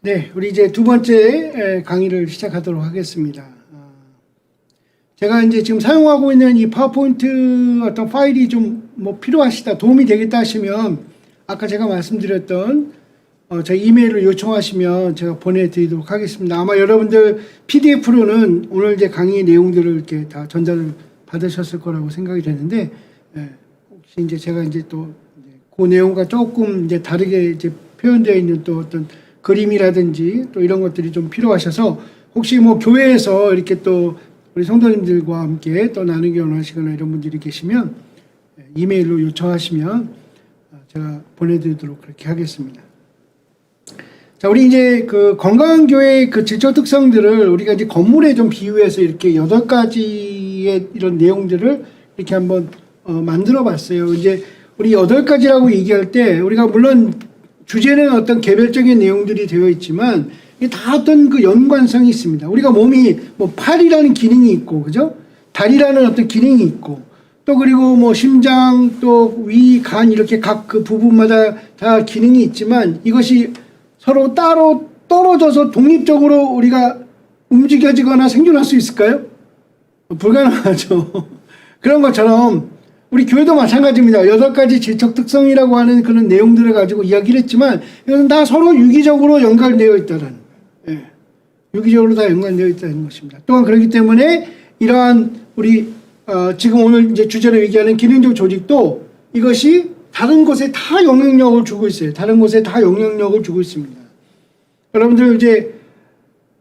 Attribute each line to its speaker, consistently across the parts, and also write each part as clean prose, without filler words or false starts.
Speaker 1: 네, 우리 이제 두 번째 강의를 시작하도록 하겠습니다. 제가 이제 지금 사용하고 있는 이 파워포인트 어떤 파일이 좀 뭐 필요하시다, 도움이 되겠다 하시면 아까 제가 말씀드렸던 저희 이메일로 요청하시면 제가 보내드리도록 하겠습니다. 아마 여러분들 PDF로는 오늘 이제 강의 내용들을 이렇게 다 전달을 받으셨을 거라고 생각이 되는데, 혹시 이제 제가 이제 또 그 내용과 조금 이제 다르게 이제 표현되어 있는 또 어떤 그림이라든지 또 이런 것들이 좀 필요하셔서 혹시 뭐 교회에서 이렇게 또 우리 성도님들과 함께 또 나누기 원하시거나 이런 분들이 계시면 이메일로 요청하시면 제가 보내드리도록 그렇게 하겠습니다. 자, 우리 이제 그 건강한 교회의 그 질적 특성들을 우리가 이제 건물에 좀 비유해서 이렇게 8가지의 이런 내용들을 이렇게 한번 만들어 봤어요. 이제 우리 8가지라고 얘기할 때 우리가 물론 주제는 어떤 개별적인 내용들이 되어 있지만 이게 다 어떤 그 연관성이 있습니다. 우리가 몸이 뭐 팔이라는 기능이 있고, 그죠? 다리라는 어떤 기능이 있고, 또 그리고 뭐 심장, 또 위, 간 이렇게 각 그 부분마다 다 기능이 있지만 이것이 서로 따로 떨어져서 독립적으로 우리가 움직여지거나 생존할 수 있을까요? 불가능하죠. 그런 것처럼 우리 교회도 마찬가지입니다. 8가지 질적 특성이라고 하는 그런 내용들을 가지고 이야기를 했지만 이것은 다 서로 유기적으로 연관되어 있다는, 유기적으로 다 연관되어 있다는 것입니다. 또한 그렇기 때문에 이러한 우리 지금 오늘 이제 주제로 얘기하는 기능적 조직도 이것이 다른 곳에 다 영향력을 주고 있어요. 다른 곳에 다 영향력을 주고 있습니다. 여러분들 이제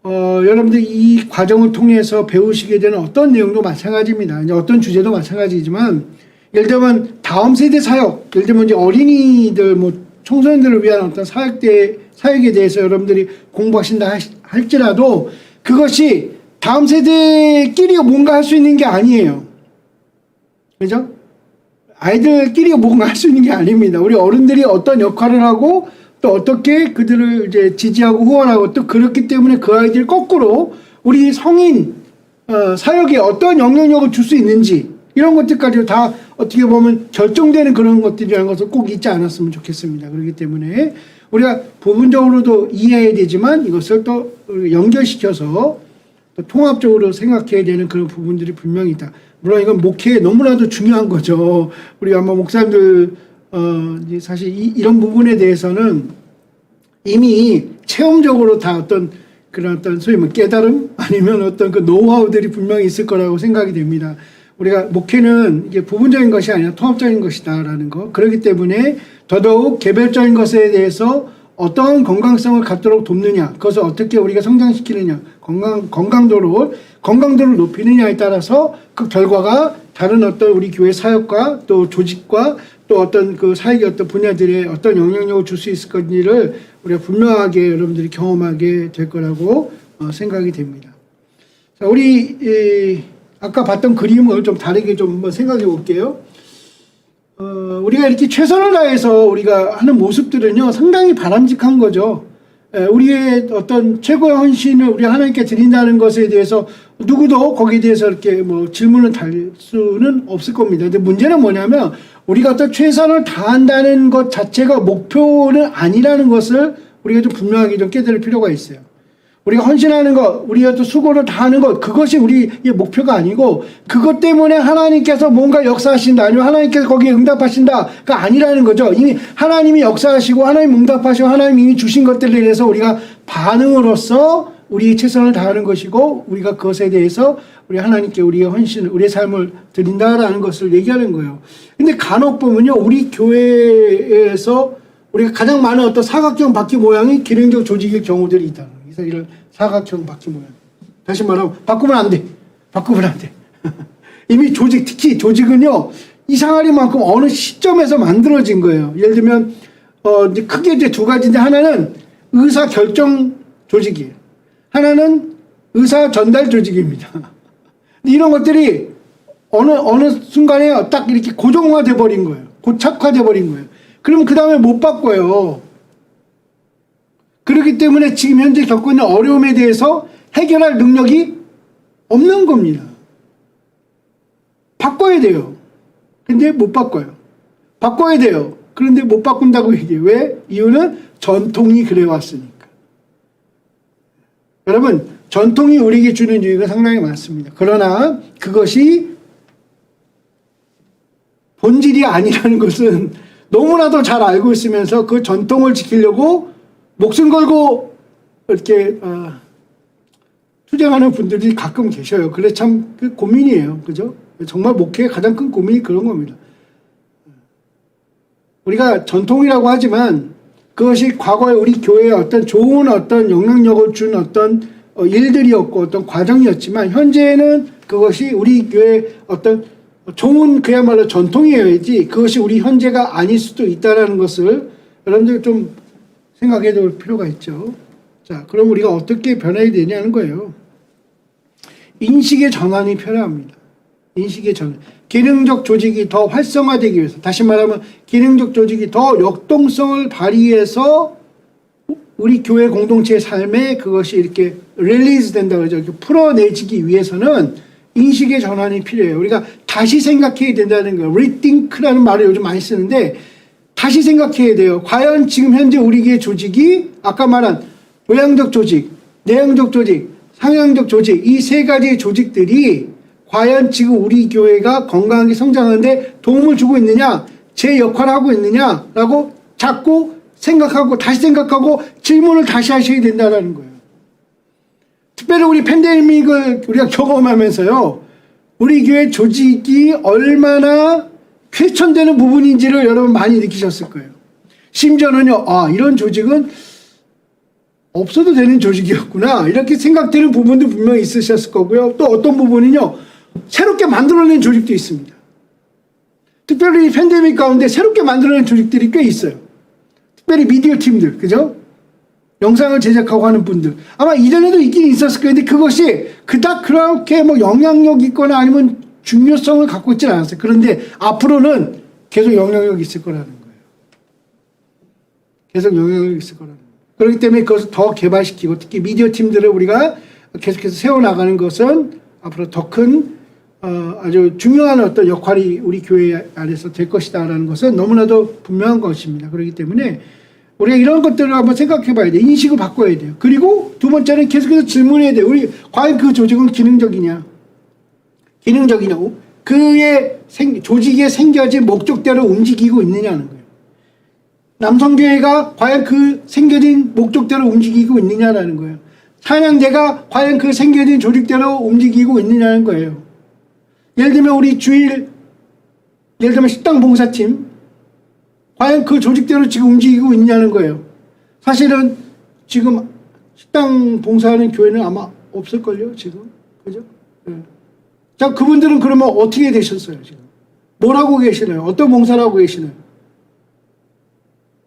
Speaker 1: 여러분들 이 과정을 통해서 배우시게 되는 어떤 내용도 마찬가지입니다. 이제 어떤 주제도 마찬가지지만 예를 들면 다음 세대 사역, 예를 들면 이제 어린이들, 뭐 청소년들을 위한 어떤 사역에 대해서 여러분들이 공부하신다 할지라도 그것이 다음 세대끼리 뭔가 할 수 있는 게 아니에요. 그죠? 아이들끼리 뭔가 할 수 있는 게 아닙니다. 우리 어른들이 어떤 역할을 하고 또 어떻게 그들을 이제 지지하고 후원하고 또 그렇기 때문에 그 아이들 거꾸로 우리 성인 사역에 어떤 영향력을 줄 수 있는지 이런 것들까지 다 어떻게 보면 결정되는 그런 것들이라는 것을 꼭 잊지 않았으면 좋겠습니다. 그렇기 때문에 우리가 부분적으로도 이해해야 되지만 이것을 또 연결시켜서 또 통합적으로 생각해야 되는 그런 부분들이 분명히 있다. 물론 이건 목회에 너무나도 중요한 거죠. 우리 아마 목사님들 사실 이런 부분에 대해서는 이미 체험적으로 다 어떤 그런 어떤 소위 뭐 깨달음 아니면 어떤 그 노하우들이 분명히 있을 거라고 생각이 됩니다. 우리가 목회는 이게 부분적인 것이 아니라 통합적인 것이다라는 거. 그렇기 때문에 더더욱 개별적인 것에 대해서 어떤 건강성을 갖도록 돕느냐, 그것을 어떻게 우리가 성장시키느냐, 건강도를 높이느냐에 따라서 그 결과가 다른 어떤 우리 교회 사역과 또 조직과 또 어떤 그 사역의 어떤 분야들에 어떤 영향력을 줄 수 있을 건지를 우리가 분명하게 여러분들이 경험하게 될 거라고 생각이 됩니다. 자, 우리 아까 봤던 그림을 좀 다르게 좀 한번 생각해 볼게요. 우리가 이렇게 최선을 다해서 우리가 하는 모습들은요, 상당히 바람직한 거죠. 우리의 어떤 최고의 헌신을 우리 하나님께 드린다는 것에 대해서 누구도 거기에 대해서 이렇게 뭐 질문을 달 수는 없을 겁니다. 근데 문제는 뭐냐면 우리가 어떤 최선을 다한다는 것 자체가 목표는 아니라는 것을 우리가 좀 분명하게 좀 깨달을 필요가 있어요. 우리가 헌신하는 것, 우리가 또 수고를 다하는 것, 그것이 우리의 목표가 아니고 그것 때문에 하나님께서 뭔가 역사하신다, 아니면 하나님께서 거기에 응답하신다가 아니라는 거죠. 이미 하나님이 역사하시고 하나님 응답하시고 하나님 이미 주신 것들에 대해서 우리가 반응으로써 우리의 최선을 다하는 것이고 우리가 그것에 대해서 우리 하나님께 우리의 헌신을, 우리의 삶을 드린다라는 것을 얘기하는 거예요. 근데 간혹 보면요, 우리 교회에서 우리가 가장 많은 어떤 사각형 바퀴 모양이 기능적 조직일 경우들이 있다. 이런 사각형 바퀴 모양. 다시 말하면 바꾸면 안 돼. 바꾸면 안 돼. 이미 조직, 특히 조직은요, 이상하리만큼 어느 시점에서 만들어진 거예요. 예를 들면 이제 크게 이제 두 가지인데 하나는 의사 결정 조직이에요. 하나는 의사 전달 조직입니다. 이런 것들이 어느 순간에 딱 이렇게 고정화돼 버린 거예요. 고착화돼 버린 거예요. 그러면 그 다음에 못 바꿔요. 그렇기 때문에 지금 현재 겪고 있는 어려움에 대해서 해결할 능력이 없는 겁니다. 바꿔야 돼요. 근데 못 바꿔요. 바꿔야 돼요. 그런데 못 바꾼다고 얘기해요. 왜? 이유는 전통이 그래 왔으니까. 여러분, 전통이 우리에게 주는 유익은 상당히 많습니다. 그러나 그것이 본질이 아니라는 것은 너무나도 잘 알고 있으면서 그 전통을 지키려고 목숨 걸고 이렇게 투쟁하는 분들이 가끔 계셔요. 그래 참 그 고민이에요. 그죠? 정말 목회의 가장 큰 고민이 그런 겁니다. 우리가 전통이라고 하지만 그것이 과거에 우리 교회에 어떤 좋은 어떤 영향력을 준 어떤 일들이었고 어떤 과정이었지만 현재는 그것이 우리 교회의 어떤 좋은 그야말로 전통이어야지 그것이 우리 현재가 아닐 수도 있다는 것을 여러분들 좀 생각해 볼 필요가 있죠. 자, 그럼 우리가 어떻게 변해야 되냐는 거예요. 인식의 전환이 필요합니다. 인식의 전환. 기능적 조직이 더 활성화되기 위해서, 다시 말하면 기능적 조직이 더 역동성을 발휘해서 우리 교회 공동체의 삶에 그것이 이렇게 릴리즈 된다 그러죠. 이렇게 풀어내지기 위해서는 인식의 전환이 필요해요. 우리가 다시 생각해야 된다는 거예요. rethink라는 말을 요즘 많이 쓰는데 다시 생각해야 돼요. 과연 지금 현재 우리 교회 조직이 아까 말한 외향적 조직, 내향적 조직, 상향적 조직 이 세 가지의 조직들이 과연 지금 우리 교회가 건강하게 성장하는데 도움을 주고 있느냐, 제 역할을 하고 있느냐라고 자꾸 생각하고 다시 생각하고 질문을 다시 하셔야 된다는 거예요. 특별히 우리 팬데믹을 우리가 경험하면서요, 우리 교회 조직이 얼마나 쾌천되는 부분인지를 여러분 많이 느끼셨을 거예요. 심지어는요, 이런 조직은 없어도 되는 조직이었구나 이렇게 생각되는 부분도 분명히 있으셨을 거고요. 또 어떤 부분은요, 새롭게 만들어낸 조직도 있습니다. 특별히 팬데믹 가운데 새롭게 만들어낸 조직들이 꽤 있어요. 특별히 미디어 팀들, 그죠? 영상을 제작하고 하는 분들. 아마 이전에도 있긴 있었을 거예요. 근데 그것이 그닥 그렇게 뭐 영향력 있거나 아니면 중요성을 갖고 있지는 않았어요. 그런데 앞으로는 계속 영향력이 있을 거라는 거예요. 계속 영향력이 있을 거라는 거예요. 그렇기 때문에 그것을 더 개발시키고 특히 미디어 팀들을 우리가 계속해서 세워나가는 것은 앞으로 더 큰 아주 중요한 어떤 역할이 우리 교회 안에서 될 것이다라는 것은 너무나도 분명한 것입니다. 그렇기 때문에 우리가 이런 것들을 한번 생각해 봐야 돼요. 인식을 바꿔야 돼요. 그리고 두 번째는 계속해서 질문해야 돼요. 우리 과연 그 조직은 기능적이냐? 기능적이냐? 그의 조직에 생겨진 목적대로 움직이고 있느냐는 거예요. 남성교회가 과연 그 생겨진 목적대로 움직이고 있느냐라는 거예요. 찬양대가 과연 그 생겨진 조직대로 움직이고 있느냐는 거예요. 예를 들면 우리 예를 들면 식당 봉사팀, 과연 그 조직대로 지금 움직이고 있냐는 거예요. 사실은 지금 식당 봉사하는 교회는 아마 없을걸요, 지금. 그죠? 네. 자, 그분들은 그러면 어떻게 되셨어요, 지금? 뭘 하고 계시나요? 어떤 봉사를 하고 계시나요?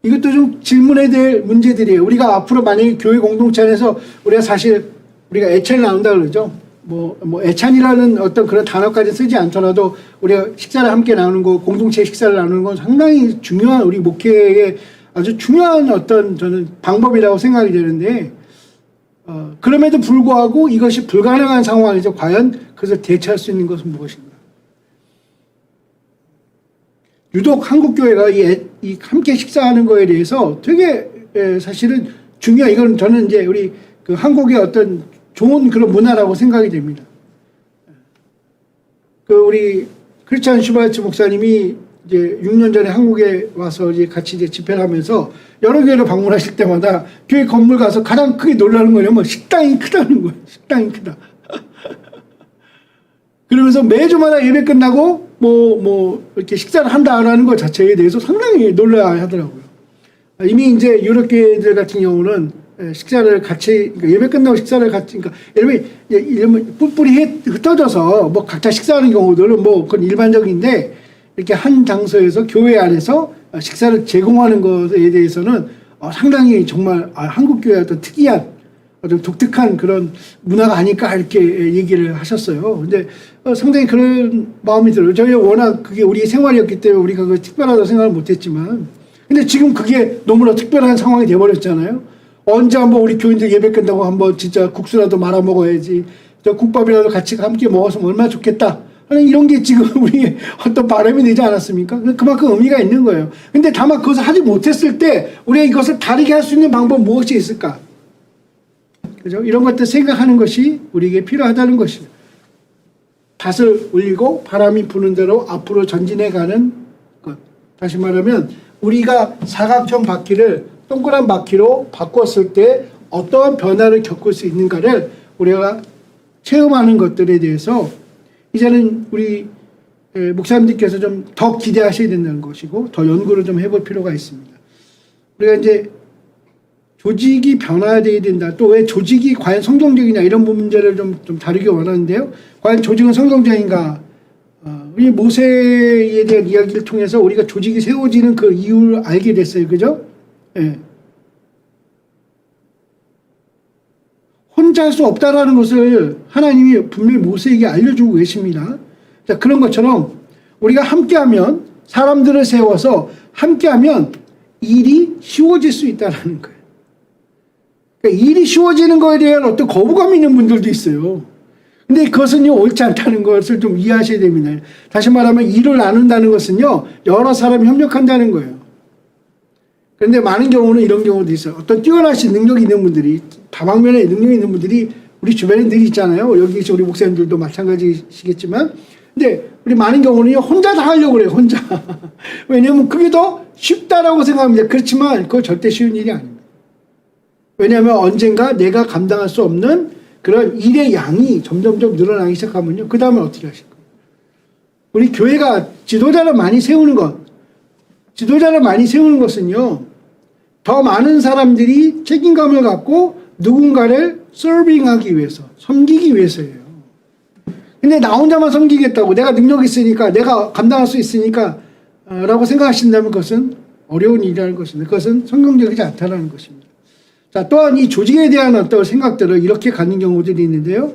Speaker 1: 이것도 좀 질문해야 될 문제들이에요. 우리가 앞으로 만약에 교회 공동체 안에서 우리가 애찬이 나온다 그러죠. 뭐 애찬이라는 어떤 그런 단어까지 쓰지 않더라도 우리가 식사를 함께 나누는 거, 공동체 식사를 나누는 건 상당히 중요한 우리 목회의 아주 중요한 어떤 저는 방법이라고 생각이 되는데, 그럼에도 불구하고 이것이 불가능한 상황에서 과연 그것을 대체할 수 있는 것은 무엇인가? 유독 한국교회가 이 함께 식사하는 거에 대해서 되게 사실은 이건 저는 이제 우리 그 한국의 어떤 좋은 그런 문화라고 생각이 됩니다. 그 우리 크리스찬 슈바츠 목사님이 이제 6년 전에 한국에 와서 이제 같이 이제 집회를 하면서 여러 교회를 방문하실 때마다 교회 건물 가서 가장 크게 놀라는 거냐면 식당이 크다는 거예요. 식당이 크다. 그러면서 매주마다 예배 끝나고 이렇게 식사를 한다라는 것 자체에 대해서 상당히 놀라야 하더라고요. 이미 이제 유럽교회들 같은 경우는 식사를 같이, 그러니까 예배 끝나고 식사를 같이, 그러니까 예를 들면 뿔뿔이 흩어져서 뭐 각자 식사하는 경우들은 뭐 그건 일반적인데 이렇게 한 장소에서 교회 안에서 식사를 제공하는 것에 대해서는 상당히 정말 한국교회의 어떤 특이한 어떤 독특한 그런 문화가 아닐까 이렇게 얘기를 하셨어요. 근데 상당히 그런 마음이 들어요. 저희 워낙 그게 우리 생활이었기 때문에 우리가 그 특별하다고 생각을 못했지만, 근데 지금 그게 너무나 특별한 상황이 돼버렸잖아요. 언제 한번 우리 교인들 예배 끝나고 한번 진짜 국수라도 말아 먹어야지, 저 국밥이라도 같이 함께 먹었으면 얼마나 좋겠다 하는 이런 게 지금 우리 어떤 바람이 되지 않았습니까? 그만큼 의미가 있는 거예요. 근데 다만 그것을 하지 못했을 때 우리가 이것을 다르게 할 수 있는 방법 무엇이 있을까? 그죠? 이런 것들 생각하는 것이 우리에게 필요하다는 것이죠. 닷을 올리고 바람이 부는 대로 앞으로 전진해 가는 것. 다시 말하면 우리가 사각형 바퀴를 동그란 바퀴로 바꿨을 때 어떠한 변화를 겪을 수 있는가를 우리가 체험하는 것들에 대해서 이제는 우리 목사님들께서 좀 더 기대하셔야 된다는 것이고 더 연구를 좀 해볼 필요가 있습니다. 우리가 이제 조직이 변화되어야 된다. 또 왜 조직이 과연 성경적이냐 이런 문제를 좀 다루기 원하는데요. 과연 조직은 성경적인가? 우리 모세에 대한 이야기를 통해서 우리가 조직이 세워지는 그 이유를 알게 됐어요. 그죠? 예. 혼자 할 수 없다라는 것을 하나님이 분명히 모세에게 알려주고 계십니다. 자, 그런 것처럼 우리가 함께하면 사람들을 세워서 함께하면 일이 쉬워질 수 있다는 거예요. 그러니까 일이 쉬워지는 거에 대한 어떤 거부감이 있는 분들도 있어요. 근데 그것은요, 옳지 않다는 것을 좀 이해하셔야 됩니다. 다시 말하면 일을 나눈다는 것은요, 여러 사람이 협력한다는 거예요. 그런데 많은 경우는 이런 경우도 있어요. 어떤 뛰어나신 능력이 있는 분들이, 다방면에 능력이 있는 분들이 우리 주변에 늘 있잖아요. 여기 우리 목사님들도 마찬가지시겠지만. 근데 우리 많은 경우는요, 혼자 다 하려고 그래요, 혼자. 왜냐하면 그게 더 쉽다라고 생각합니다. 그렇지만 그거 절대 쉬운 일이 아닙니다. 왜냐하면 언젠가 내가 감당할 수 없는 그런 일의 양이 점점점 늘어나기 시작하면요. 그 다음에 어떻게 하실 거예요? 우리 교회가 지도자를 많이 세우는 것은요. 더 많은 사람들이 책임감을 갖고 누군가를 서빙하기 위해서, 섬기기 위해서예요. 근데 나 혼자만 섬기겠다고 내가 능력이 있으니까 내가 감당할 수 있으니까 라고 생각하신다면 그것은 어려운 일이라는 것입니다. 그것은 성경적이지 않다는 것입니다. 자, 또한 이 조직에 대한 어떤 생각들을 이렇게 갖는 경우들이 있는데요.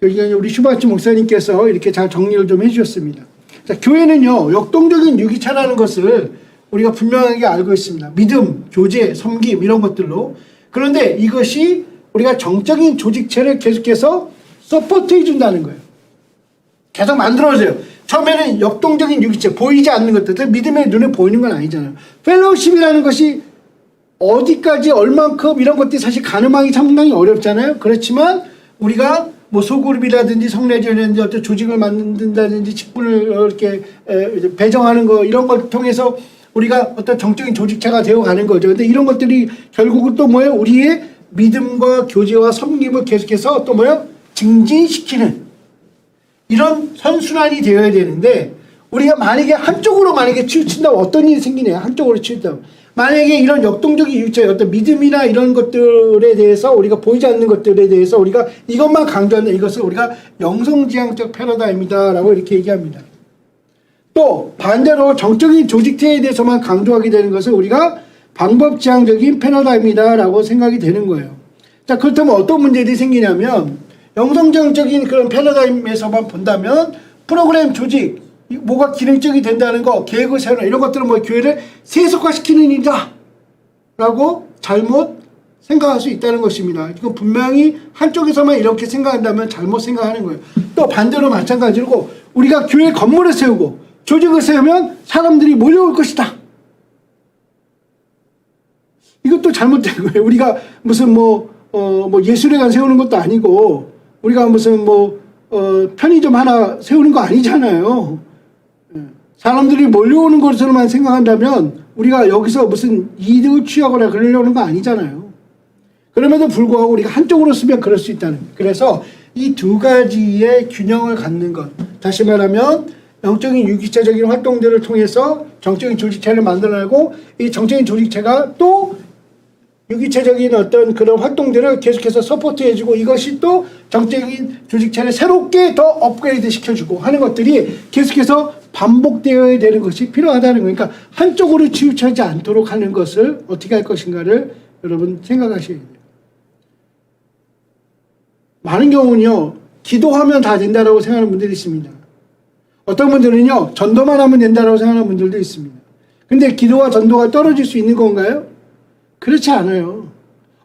Speaker 1: 여기 우리 슈바츠 목사님께서 이렇게 잘 정리를 좀 해주셨습니다. 자, 교회는요, 역동적인 유기체라는 것을 우리가 분명하게 알고 있습니다. 믿음, 교제, 섬김 이런 것들로. 그런데 이것이 우리가 정적인 조직체를 계속해서 서포트해 준다는 거예요. 계속 만들어져요. 처음에는 역동적인 유기체, 보이지 않는 것들, 믿음의 눈에 보이는 건 아니잖아요. 펠로우십이라는 것이 어디까지 얼만큼 이런 것들이 사실 가늠하기 상당히 어렵잖아요. 그렇지만 우리가 뭐 소그룹이라든지 성례전이라든지 어떤 조직을 만든다든지 직분을 이렇게 배정하는 거 이런 걸 통해서 우리가 어떤 정적인 조직체가 되어가는 거죠. 근데 이런 것들이 결국은 또 뭐예요? 우리의 믿음과 교제와 섬김을 계속해서 또 뭐예요? 증진시키는 이런 선순환이 되어야 되는데 우리가 만약에 치우친다면 어떤 일이 생기네요. 한쪽으로 치우친다면. 만약에 이런 역동적인 유체, 어떤 믿음이나 이런 것들에 대해서 우리가 보이지 않는 것들에 대해서 우리가 이것만 강조하는 이것을 우리가 영성지향적 패러다임이다라고 이렇게 얘기합니다. 또 반대로 정적인 조직체에 대해서만 강조하게 되는 것을 우리가 방법지향적인 패러다임이다라고 생각이 되는 거예요. 자, 그렇다면 어떤 문제들이 생기냐면 영성지향적인 그런 패러다임에서만 본다면 프로그램 조직, 뭐가 기능적이 된다는 거, 계획을 세우는 이런 것들은 뭐 교회를 세속화시키는 일이다 라고 잘못 생각할 수 있다는 것입니다. 이건 분명히 한쪽에서만 이렇게 생각한다면 잘못 생각하는 거예요. 또 반대로 마찬가지로 우리가 교회 건물을 세우고 조직을 세우면 사람들이 몰려올 것이다. 이것도 잘못된 거예요. 우리가 무슨 뭐 예술회관 세우는 것도 아니고 우리가 무슨 편의점 하나 세우는 거 아니잖아요. 사람들이 몰려오는 것으로만 생각한다면 우리가 여기서 무슨 이득을 취하거나 그러려는 거 아니잖아요. 그럼에도 불구하고 우리가 한쪽으로 쓰면 그럴 수 있다는 거예요. 그래서 이 두 가지의 균형을 갖는 것. 다시 말하면 영적인 유기체적인 활동들을 통해서 정적인 조직체를 만들어내고 이 정적인 조직체가 또 유기체적인 어떤 그런 활동들을 계속해서 서포트해주고 이것이 또 정적인 조직체를 새롭게 더 업그레이드 시켜주고 하는 것들이 계속해서 반복되어야 되는 것이 필요하다는 거예요. 그러니까 한쪽으로 치우쳐지 않도록 하는 것을 어떻게 할 것인가를 여러분 생각하셔야 돼요. 많은 경우는요, 기도하면 다 된다라고 생각하는 분들이 있습니다. 어떤 분들은요, 전도만 하면 된다라고 생각하는 분들도 있습니다. 근데 기도와 전도가 떨어질 수 있는 건가요? 그렇지 않아요.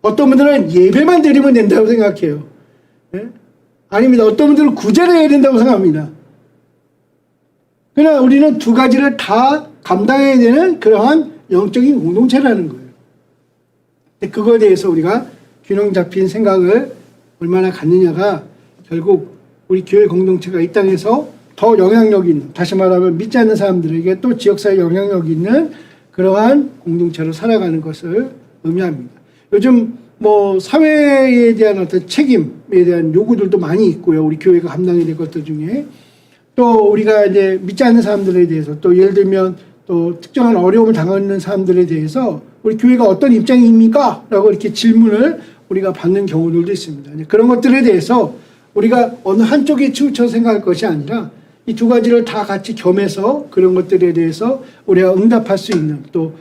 Speaker 1: 어떤 분들은 예배만 드리면 된다고 생각해요. 네? 아닙니다. 어떤 분들은 구제를 해야 된다고 생각합니다. 그러나 우리는 두 가지를 다 감당해야 되는 그러한 영적인 공동체라는 거예요. 그거에 대해서 우리가 균형 잡힌 생각을 얼마나 갖느냐가 결국 우리 교회 공동체가 이 땅에서 더 영향력 있는, 다시 말하면 믿지 않는 사람들에게 또 지역사회 영향력 있는 그러한 공동체로 살아가는 것을 의미합니다. 요즘 뭐 사회에 대한 어떤 책임에 대한 요구들도 많이 있고요. 우리 교회가 감당해야 될 것들 중에 또 우리가 이제 믿지 않는 사람들에 대해서 또 예를 들면 또 특정한 어려움을 당하는 사람들에 대해서 우리 교회가 어떤 입장입니까? 라고 이렇게 질문을 우리가 받는 경우들도 있습니다. 그런 것들에 대해서 우리가 어느 한쪽에 치우쳐 생각할 것이 아니라 이 두 가지를 다 같이 겸해서 그런 것들에 대해서 우리가 응답할 수 있는 또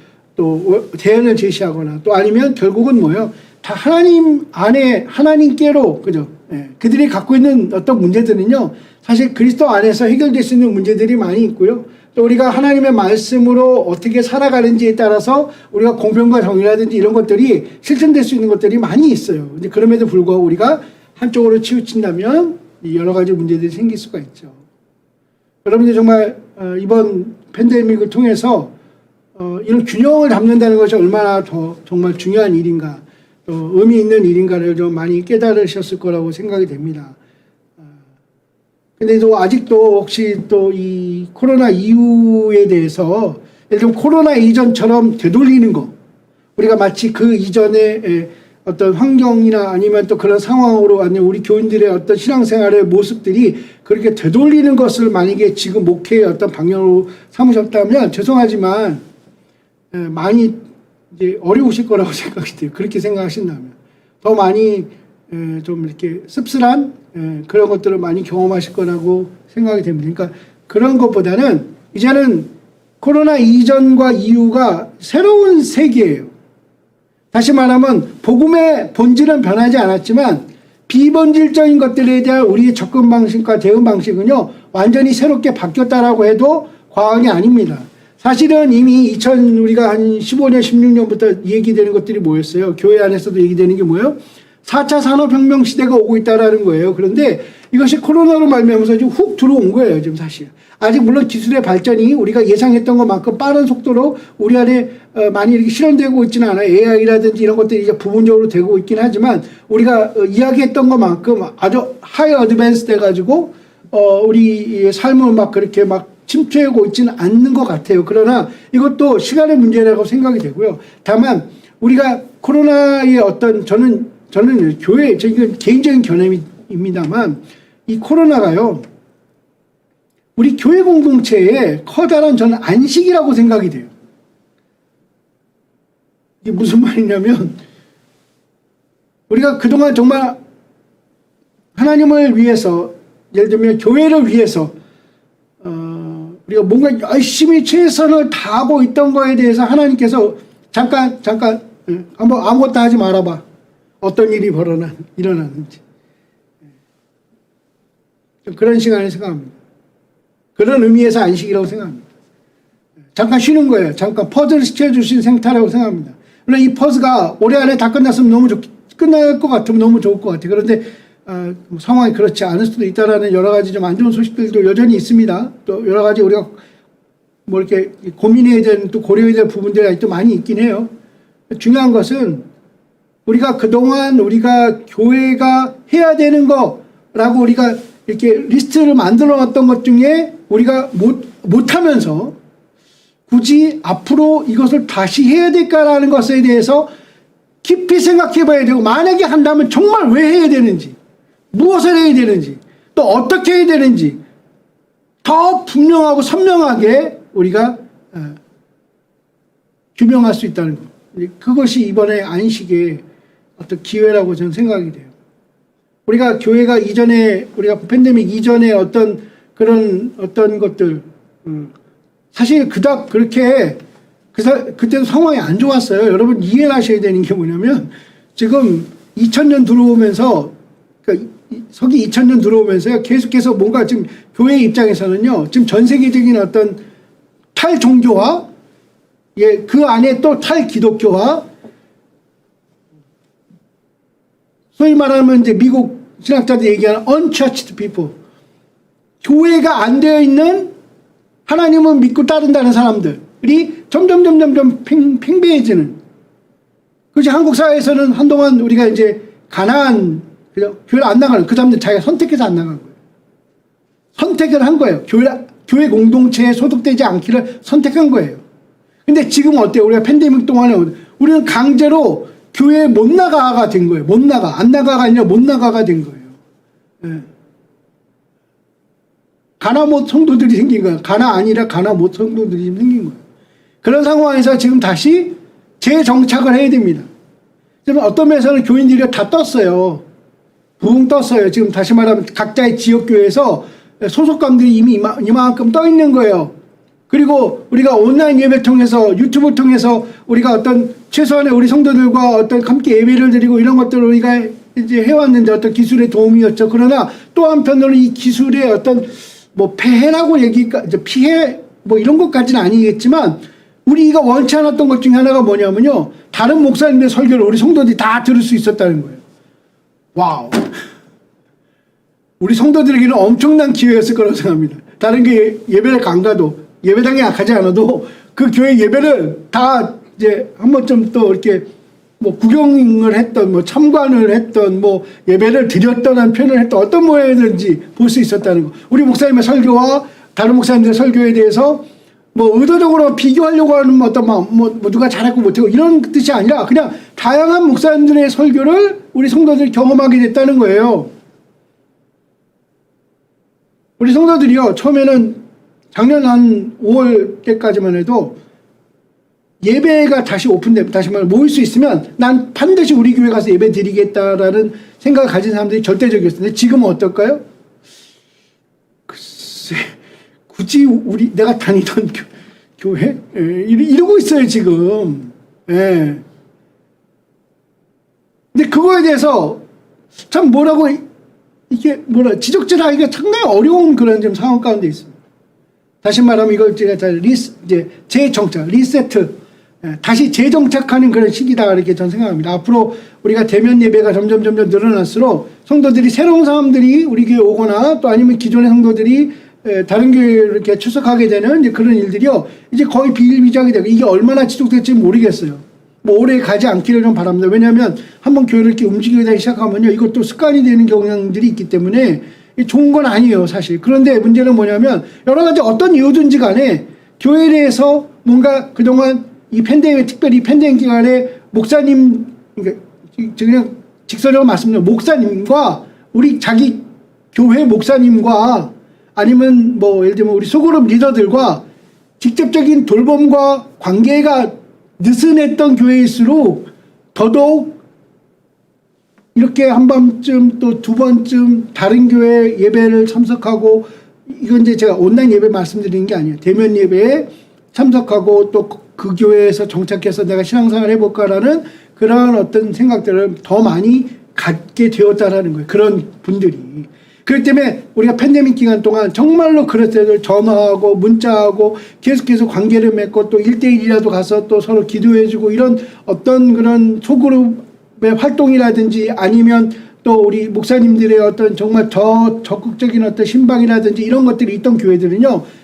Speaker 1: 대안을 제시하거나 또 아니면 결국은 뭐예요? 다 하나님 안에 하나님께로 그죠? 예, 그들이 갖고 있는 어떤 문제들은요 사실 그리스도 안에서 해결될 수 있는 문제들이 많이 있고요. 또 우리가 하나님의 말씀으로 어떻게 살아가는지에 따라서 우리가 공평과 정의라든지 이런 것들이 실천될 수 있는 것들이 많이 있어요. 근데 그럼에도 불구하고 우리가 한쪽으로 치우친다면 여러 가지 문제들이 생길 수가 있죠. 여러분들 정말 이번 팬데믹을 통해서 이런 균형을 잡는다는 것이 얼마나 더 정말 중요한 일인가, 또 의미 있는 일인가를 좀 많이 깨달으셨을 거라고 생각이 됩니다. 근데 또 아직도 혹시 또 이 코로나 이후에 대해서 예를 들면 코로나 이전처럼 되돌리는 거, 우리가 마치 그 이전에 어떤 환경이나 아니면 또 그런 상황으로 아니면 우리 교인들의 어떤 신앙생활의 모습들이 그렇게 되돌리는 것을 만약에 지금 목회의 어떤 방향으로 삼으셨다면 죄송하지만 많이 이제 어려우실 거라고 생각이 돼요. 그렇게 생각하신다면 더 많이 좀 이렇게 씁쓸한 그런 것들을 많이 경험하실 거라고 생각이 됩니다. 그러니까 그런 것보다는 이제는 코로나 이전과 이후가 새로운 세계예요. 다시 말하면 복음의 본질은 변하지 않았지만 비본질적인 것들에 대한 우리의 접근 방식과 대응 방식은요 완전히 새롭게 바뀌었다라고 해도 과언이 아닙니다. 사실은 이미 우리가 한 15년 16년부터 얘기되는 것들이 뭐였어요? 교회 안에서도 얘기되는 게 뭐예요? 4차 산업혁명 시대가 오고 있다라는 거예요. 그런데 이것이 코로나로 말미암아서 지금 훅 들어온 거예요. 지금 사실. 아직 물론 기술의 발전이 우리가 예상했던 것만큼 빠른 속도로 우리 안에 많이 이렇게 실현되고 있지는 않아요. AI라든지 이런 것들이 이제 부분적으로 되고 있긴 하지만 우리가 이야기했던 것만큼 아주 하이 어드밴스 돼가지고 우리 삶을 막 그렇게 막 침투하고 있지는 않는 것 같아요. 그러나 이것도 시간의 문제라고 생각이 되고요. 다만 우리가 코로나의 어떤 저는 교회, 이건 개인적인 견해입니다만 이 코로나가요, 우리 교회 공동체의 커다란 저는 안식이라고 생각이 돼요. 이게 무슨 말이냐면, 우리가 그동안 정말 하나님을 위해서, 예를 들면 교회를 위해서, 우리가 뭔가 열심히 최선을 다하고 있던 거에 대해서 하나님께서 잠깐, 한번 아무것도 하지 말아봐. 어떤 일이 일어나는지. 그런 시간을 생각합니다. 그런 의미에서 안식이라고 생각합니다. 잠깐 쉬는 거예요. 잠깐 퍼즐을 시켜주신 생태라고 생각합니다. 물론 이 퍼즐가 올해 안에 다 끝났으면 끝날 것 같으면 너무 좋을 것 같아요. 그런데 상황이 그렇지 않을 수도 있다라는 여러 가지 좀 안 좋은 소식들도 여전히 있습니다. 또 여러 가지 우리가 뭐 이렇게 고민해야 되는 또 고려해야 될 부분들이 아직도 많이 있긴 해요. 중요한 것은 우리가 그동안 우리가 교회가 해야 되는 거라고 우리가 이렇게 리스트를 만들어 놨던 것 중에 우리가 못하면서 굳이 앞으로 이것을 다시 해야 될까라는 것에 대해서 깊이 생각해 봐야 되고, 만약에 한다면 정말 왜 해야 되는지, 무엇을 해야 되는지, 또 어떻게 해야 되는지 더 분명하고 선명하게 우리가 규명할 수 있다는 것. 그것이 이번에 안식의 어떤 기회라고 저는 생각이 돼요. 우리가 교회가 이전에, 우리가 팬데믹 이전에 어떤 그런 어떤 것들, 사실 그닥 그렇게, 그때도 상황이 안 좋았어요. 여러분 이해하셔야 되는 게 뭐냐면, 지금 2000년 들어오면서, 그러니까 서기 2000년 들어오면서요, 계속해서 뭔가 지금 교회 입장에서는요, 지금 전 세계적인 어떤 탈종교화, 그 안에 또 탈기독교화, 소위 말하면 이제 미국 신학자들이 얘기하는 unchurched people, 교회가 안 되어 있는 하나님을 믿고 따른다는 사람들이 점점 팽배해지는. 그렇지, 한국 사회에서는 한동안 우리가 이제 가난한 교회를 안 나가는 그 사람들 자기가 선택해서 안 나간 거예요. 선택을 한 거예요. 교회 공동체에 소속되지 않기를 선택한 거예요. 근데 지금 어때요? 우리가 팬데믹 동안에 우리는 강제로 교회에 못 나가가 된 거예요. 못 나가. 안 나가가 아니라 못 나가가 된 거예요. 예. 가나 못 성도들이 생긴 거예요. 가나 아니라 가나 못 성도들이 생긴 거예요. 그런 상황에서 지금 다시 재정착을 해야 됩니다. 지금 어떤 면에서는 교인들이 다 떴어요. 붕 떴어요. 지금 다시 말하면 각자의 지역교회에서 소속감들이 이미 이만큼 떠 있는 거예요. 그리고 우리가 온라인 예배 통해서 유튜브 통해서 우리가 어떤 최소한의 우리 성도들과 어떤 함께 예배를 드리고 이런 것들을 우리가 이제 해왔는데 어떤 기술의 도움이었죠. 그러나 또 한편으로는 이 기술의 어떤 뭐 폐해라고 이제 피해 뭐 이런 것까지는 아니겠지만 우리가 원치 않았던 것 중에 하나가 뭐냐면요. 다른 목사님들의 설교를 우리 성도들이 다 들을 수 있었다는 거예요. 와우. 우리 성도들에게는 엄청난 기회였을 거라고 생각합니다. 다른 게 예배를 안 가도 예배당에 가지 않아도 그 교회 예배를 다 이제 한 번쯤 또 이렇게 뭐 구경을 했던 뭐 참관을 했던 뭐 예배를 드렸던 표현을 했던 어떤 모양이든지 볼 수 있었다는 거. 우리 목사님의 설교와 다른 목사님들의 설교에 대해서 뭐 의도적으로 비교하려고 하는 어떤 뭐 누가 잘했고 못했고 이런 뜻이 아니라 그냥 다양한 목사님들의 설교를 우리 성도들이 경험하게 됐다는 거예요. 우리 성도들이요, 처음에는 작년 한 5월 때까지만 해도 예배가 다시 오픈되면, 다시 말해 모일 수 있으면 난 반드시 우리 교회 가서 예배 드리겠다라는 생각을 가진 사람들이 절대적이었는데 지금은 어떨까요? 글쎄, 굳이 내가 다니던 교회? 이러고 있어요, 지금. 예. 근데 그거에 대해서 참 이게 지적질하기가 상당히 어려운 그런 좀 상황 가운데 있습니다. 다시 말하면 이걸 제가 이제 재정착, 리세트, 다시 재정착하는 그런 시기다 이렇게 저는 생각합니다. 앞으로 우리가 대면 예배가 점점 늘어날수록 성도들이 새로운 사람들이 우리 교회 오거나 또 아니면 기존의 성도들이 다른 교회에 이렇게 출석하게 되는 이제 그런 일들이요. 이제 거의 비일비재하게 되고 이게 얼마나 지속될지 모르겠어요. 뭐 오래 가지 않기를 좀 바랍니다. 왜냐하면 한번 교회를 이렇게 움직이기 시작하면요. 이것도 습관이 되는 경향들이 있기 때문에 좋은 건 아니에요, 사실. 그런데 문제는 뭐냐면 여러 가지 어떤 이유든지 간에 교회에 대해서 뭔가 그동안 이 팬데믹, 특별히 팬데믹 기간에 목사님, 그냥 직설적으로 말씀드리면 목사님과 우리 자기 교회 목사님과 아니면 뭐 예를 들면 우리 소그룹 리더들과 직접적인 돌봄과 관계가 느슨했던 교회일수록 더더욱 이렇게 한 번쯤 또 두 번쯤 다른 교회 예배를 참석하고 이건 이제 제가 온라인 예배 말씀드리는 게 아니에요. 대면 예배에 참석하고 또 그 교회에서 정착해서 내가 신앙생활 해볼까라는 그런 어떤 생각들을 더 많이 갖게 되었다라는 거예요. 그런 분들이. 그렇기 때문에 우리가 팬데믹 기간 동안 정말로 그랬어요. 전화하고 문자하고 계속해서 관계를 맺고 또 1대1이라도 가서 또 서로 기도해주고 이런 어떤 그런 소그룹의 활동이라든지 아니면 또 우리 목사님들의 어떤 정말 더 적극적인 어떤 신방이라든지 이런 것들이 있던 교회들은요.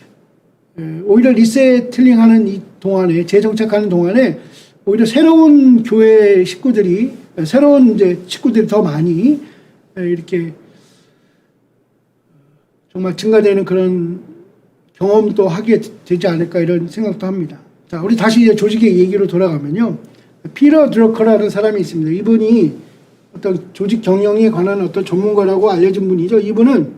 Speaker 1: 오히려 리세틀링하는 이 동안에 재정착하는 동안에 오히려 새로운 교회 식구들이 새로운 이제 식구들이 더 많이 이렇게 정말 증가되는 그런 경험도 하게 되지 않을까 이런 생각도 합니다. 자, 우리 다시 이제 조직의 얘기로 돌아가면요. 피터 드러커라는 사람이 있습니다. 이분이 어떤 조직 경영에 관한 어떤 전문가라고 알려진 분이죠. 이분은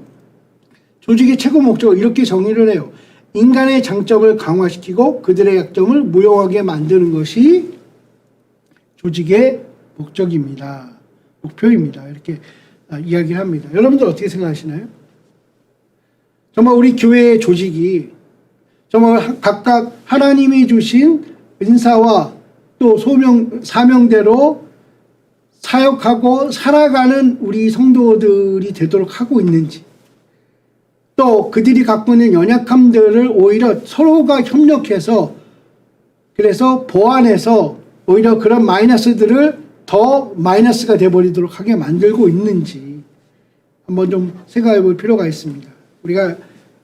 Speaker 1: 조직의 최고 목적을 이렇게 정의를 해요. 인간의 장점을 강화시키고 그들의 약점을 무용하게 만드는 것이 조직의 목적입니다. 목표입니다. 이렇게 이야기를 합니다. 여러분들 어떻게 생각하시나요? 정말 우리 교회의 조직이 정말 각각 하나님이 주신 은사와 또 사명대로 사역하고 살아가는 우리 성도들이 되도록 하고 있는지, 또 그들이 갖고 있는 연약함들을 오히려 서로가 협력해서 그래서 보완해서 오히려 그런 마이너스들을 더 마이너스가 돼버리도록 하게 만들고 있는지 한번 좀 생각해 볼 필요가 있습니다. 우리가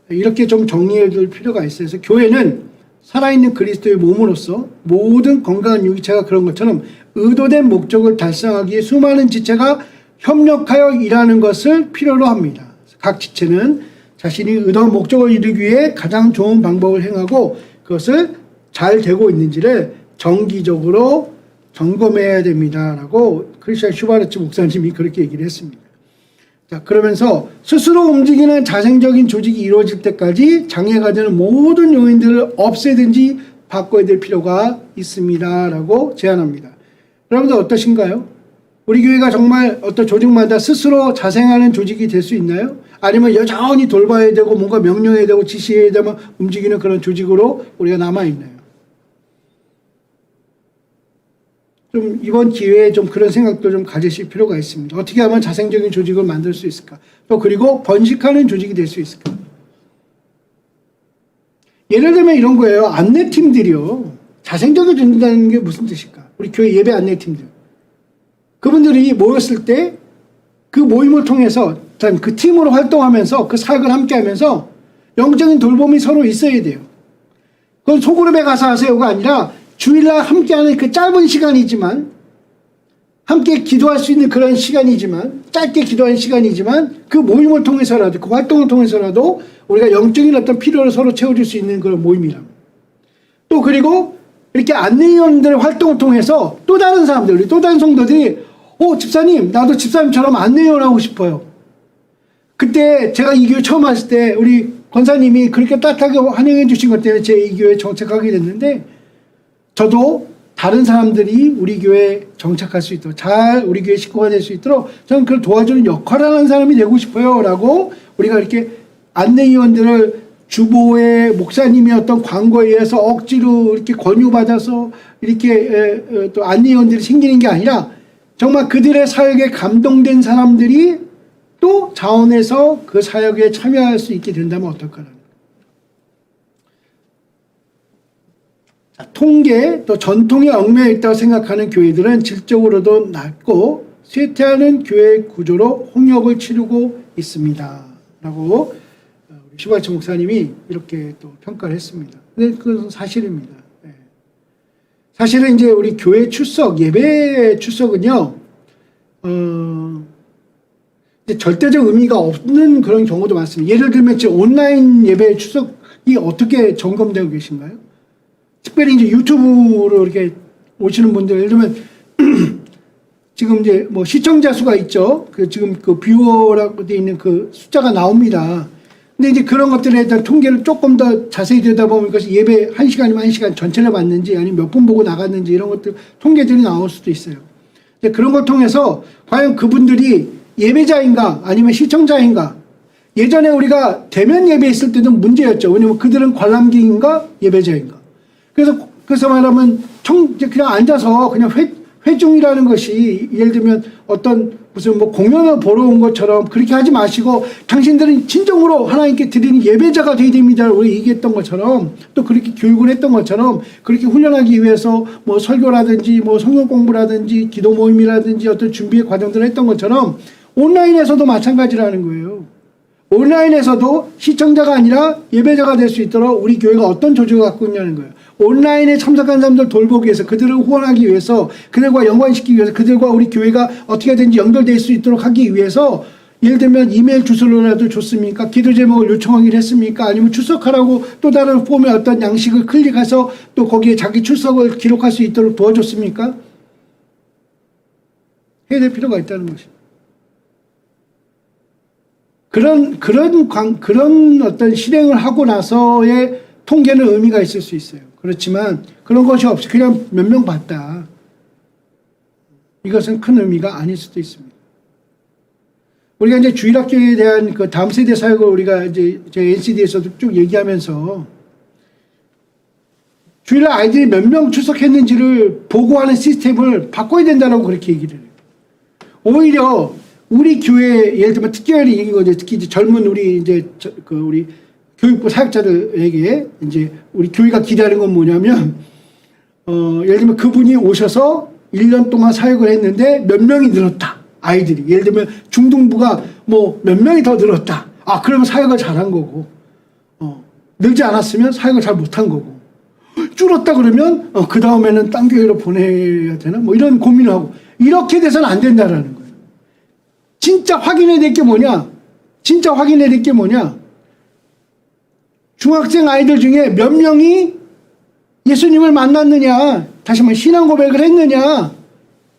Speaker 1: 이렇게 좀 정리해 둘 필요가 있어요. 그래서 교회는 살아있는 그리스도의 몸으로서 모든 건강한 유기체가 그런 것처럼 의도된 목적을 달성하기 위해 수많은 지체가 협력하여 일하는 것을 필요로 합니다. 각 지체는 자신이 의도한 목적을 이루기 위해 가장 좋은 방법을 행하고 그것을 잘 되고 있는지를 정기적으로 점검해야 됩니다. 라고 크리스찬 슈바르츠 목사님이 그렇게 얘기를 했습니다. 자, 그러면서 스스로 움직이는 자생적인 조직이 이루어질 때까지 장애가 되는 모든 요인들을 없애든지 바꿔야 될 필요가 있습니다. 라고 제안합니다. 여러분들 어떠신가요? 우리 교회가 정말 어떤 조직마다 스스로 자생하는 조직이 될 수 있나요? 아니면 여전히 돌봐야 되고 뭔가 명령해야 되고 지시해야 되면 움직이는 그런 조직으로 우리가 남아있나요? 좀 이번 기회에 좀 그런 생각도 좀 가지실 필요가 있습니다. 어떻게 하면 자생적인 조직을 만들 수 있을까? 또 그리고 번식하는 조직이 될 수 있을까? 예를 들면 이런 거예요. 안내팀들이요. 자생적이어진다는 게 무슨 뜻일까? 우리 교회 예배 안내팀들. 그분들이 모였을 때 그 모임을 통해서 그 팀으로 활동하면서 그 사역을 함께 하면서 영적인 돌봄이 서로 있어야 돼요. 그건 소그룹에 가서 하세요가 아니라 주일날 함께하는 그 짧은 시간이지만 함께 기도할 수 있는 그런 시간이지만 짧게 기도하는 시간이지만 그 모임을 통해서라도 그 활동을 통해서라도 우리가 영적인 어떤 필요를 서로 채워줄 수 있는 그런 모임이라고. 또 그리고 이렇게 안내위원들의 활동을 통해서 또 다른 사람들, 우리 또 다른 성도들이 집사님 나도 집사님처럼 안내위원 하고 싶어요. 그때 제가 이 교회 처음 왔을 때 우리 권사님이 그렇게 따뜻하게 환영해 주신 것 때문에 제 이 교회에 정착하게 됐는데 저도 다른 사람들이 우리 교회에 정착할 수 있도록 잘 우리 교회 식구가 될 수 있도록 저는 그걸 도와주는 역할을 하는 사람이 되고 싶어요 라고 우리가 이렇게 안내위원들을 주보의 목사님이 어떤 광고에 의해서 억지로 이렇게 권유받아서 이렇게 또 안내위원들이 생기는 게 아니라 정말 그들의 사역에 감동된 사람들이 또 자원해서 그 사역에 참여할 수 있게 된다면 어떨까라는 통계 또 전통에 얽매여 있다고 생각하는 교회들은 질적으로도 낮고 쇠퇴하는 교회 구조로 홍역을 치르고 있습니다. 라고 우리 슈바르츠 목사님이 이렇게 또 평가를 했습니다. 근데 그것은 사실입니다. 사실은 이제 우리 교회 출석, 예배 출석은요, 이제 절대적 의미가 없는 그런 경우도 많습니다. 예를 들면 지금 온라인 예배 출석이 어떻게 점검되고 계신가요? 특별히 이제 유튜브로 이렇게 오시는 분들, 예를 들면 지금 이제 뭐 시청자 수가 있죠. 그 지금 그 뷰어라고 되어 있는 그 숫자가 나옵니다. 근데 이제 그런 것들에 대한 통계를 조금 더 자세히 들여다보면 그것이 예배 1시간이면 1시간 전체를 봤는지 아니면 몇 분 보고 나갔는지 이런 것들 통계들이 나올 수도 있어요. 그런 걸 통해서 과연 그분들이 예배자인가 아니면 시청자인가. 예전에 우리가 대면 예배 있을 때도 문제였죠. 왜냐면 그들은 관람객인가 예배자인가. 그래서 말하면 그냥 앉아서 그냥 회중이라는 것이 예를 들면 어떤 무슨 뭐 공연을 보러 온 것처럼 그렇게 하지 마시고 당신들은 진정으로 하나님께 드리는 예배자가 되어야 됩니다. 우리 얘기했던 것처럼 또 그렇게 교육을 했던 것처럼 그렇게 훈련하기 위해서 뭐 설교라든지 뭐 성경 공부라든지 기도 모임이라든지 어떤 준비의 과정들을 했던 것처럼 온라인에서도 마찬가지라는 거예요. 온라인에서도 시청자가 아니라 예배자가 될 수 있도록 우리 교회가 어떤 조직을 갖고 있냐는 거예요. 온라인에 참석한 사람들 돌보기 위해서 그들을 후원하기 위해서 그들과 연관시키기 위해서 그들과 우리 교회가 어떻게든지 연결될 수 있도록 하기 위해서 예를 들면 이메일 주소로라도 줬습니까? 기도 제목을 요청하기로 했습니까? 아니면 출석하라고 또 다른 폼의 어떤 양식을 클릭해서 또 거기에 자기 출석을 기록할 수 있도록 도와줬습니까? 해야 될 필요가 있다는 것입니다. 그런 어떤 실행을 하고 나서의 통계는 의미가 있을 수 있어요. 그렇지만 그런 것이 없이 그냥 몇 명 봤다. 이것은 큰 의미가 아닐 수도 있습니다. 우리가 이제 주일학교에 대한 그 다음 세대 사역을 우리가 이제 저희 NCD에서도 쭉 얘기하면서 주일날 아이들이 몇 명 출석했는지를 보고하는 시스템을 바꿔야 된다고 그렇게 얘기를 해요. 오히려 우리 교회 예를 들면 특별히 이거 특히 이제 젊은 우리 이제 우리 교육부 사역자들에게 이제 우리 교회가 기대하는 건 뭐냐면 예를 들면 그분이 오셔서 1년 동안 사역을 했는데 몇 명이 늘었다. 아이들이 예를 들면 중등부가 뭐 몇 명이 더 늘었다. 그러면 사역을 잘한 거고 늘지 않았으면 사역을 잘 못한 거고 줄었다 그러면 그 다음에는 딴 교회로 보내야 되나 뭐 이런 고민을 하고 이렇게 돼서는 안 된다라는 거예요. 진짜 확인해야 될 게 뭐냐? 진짜 확인해야 될 게 뭐냐? 중학생 아이들 중에 몇 명이 예수님을 만났느냐? 다시 말해 신앙 고백을 했느냐?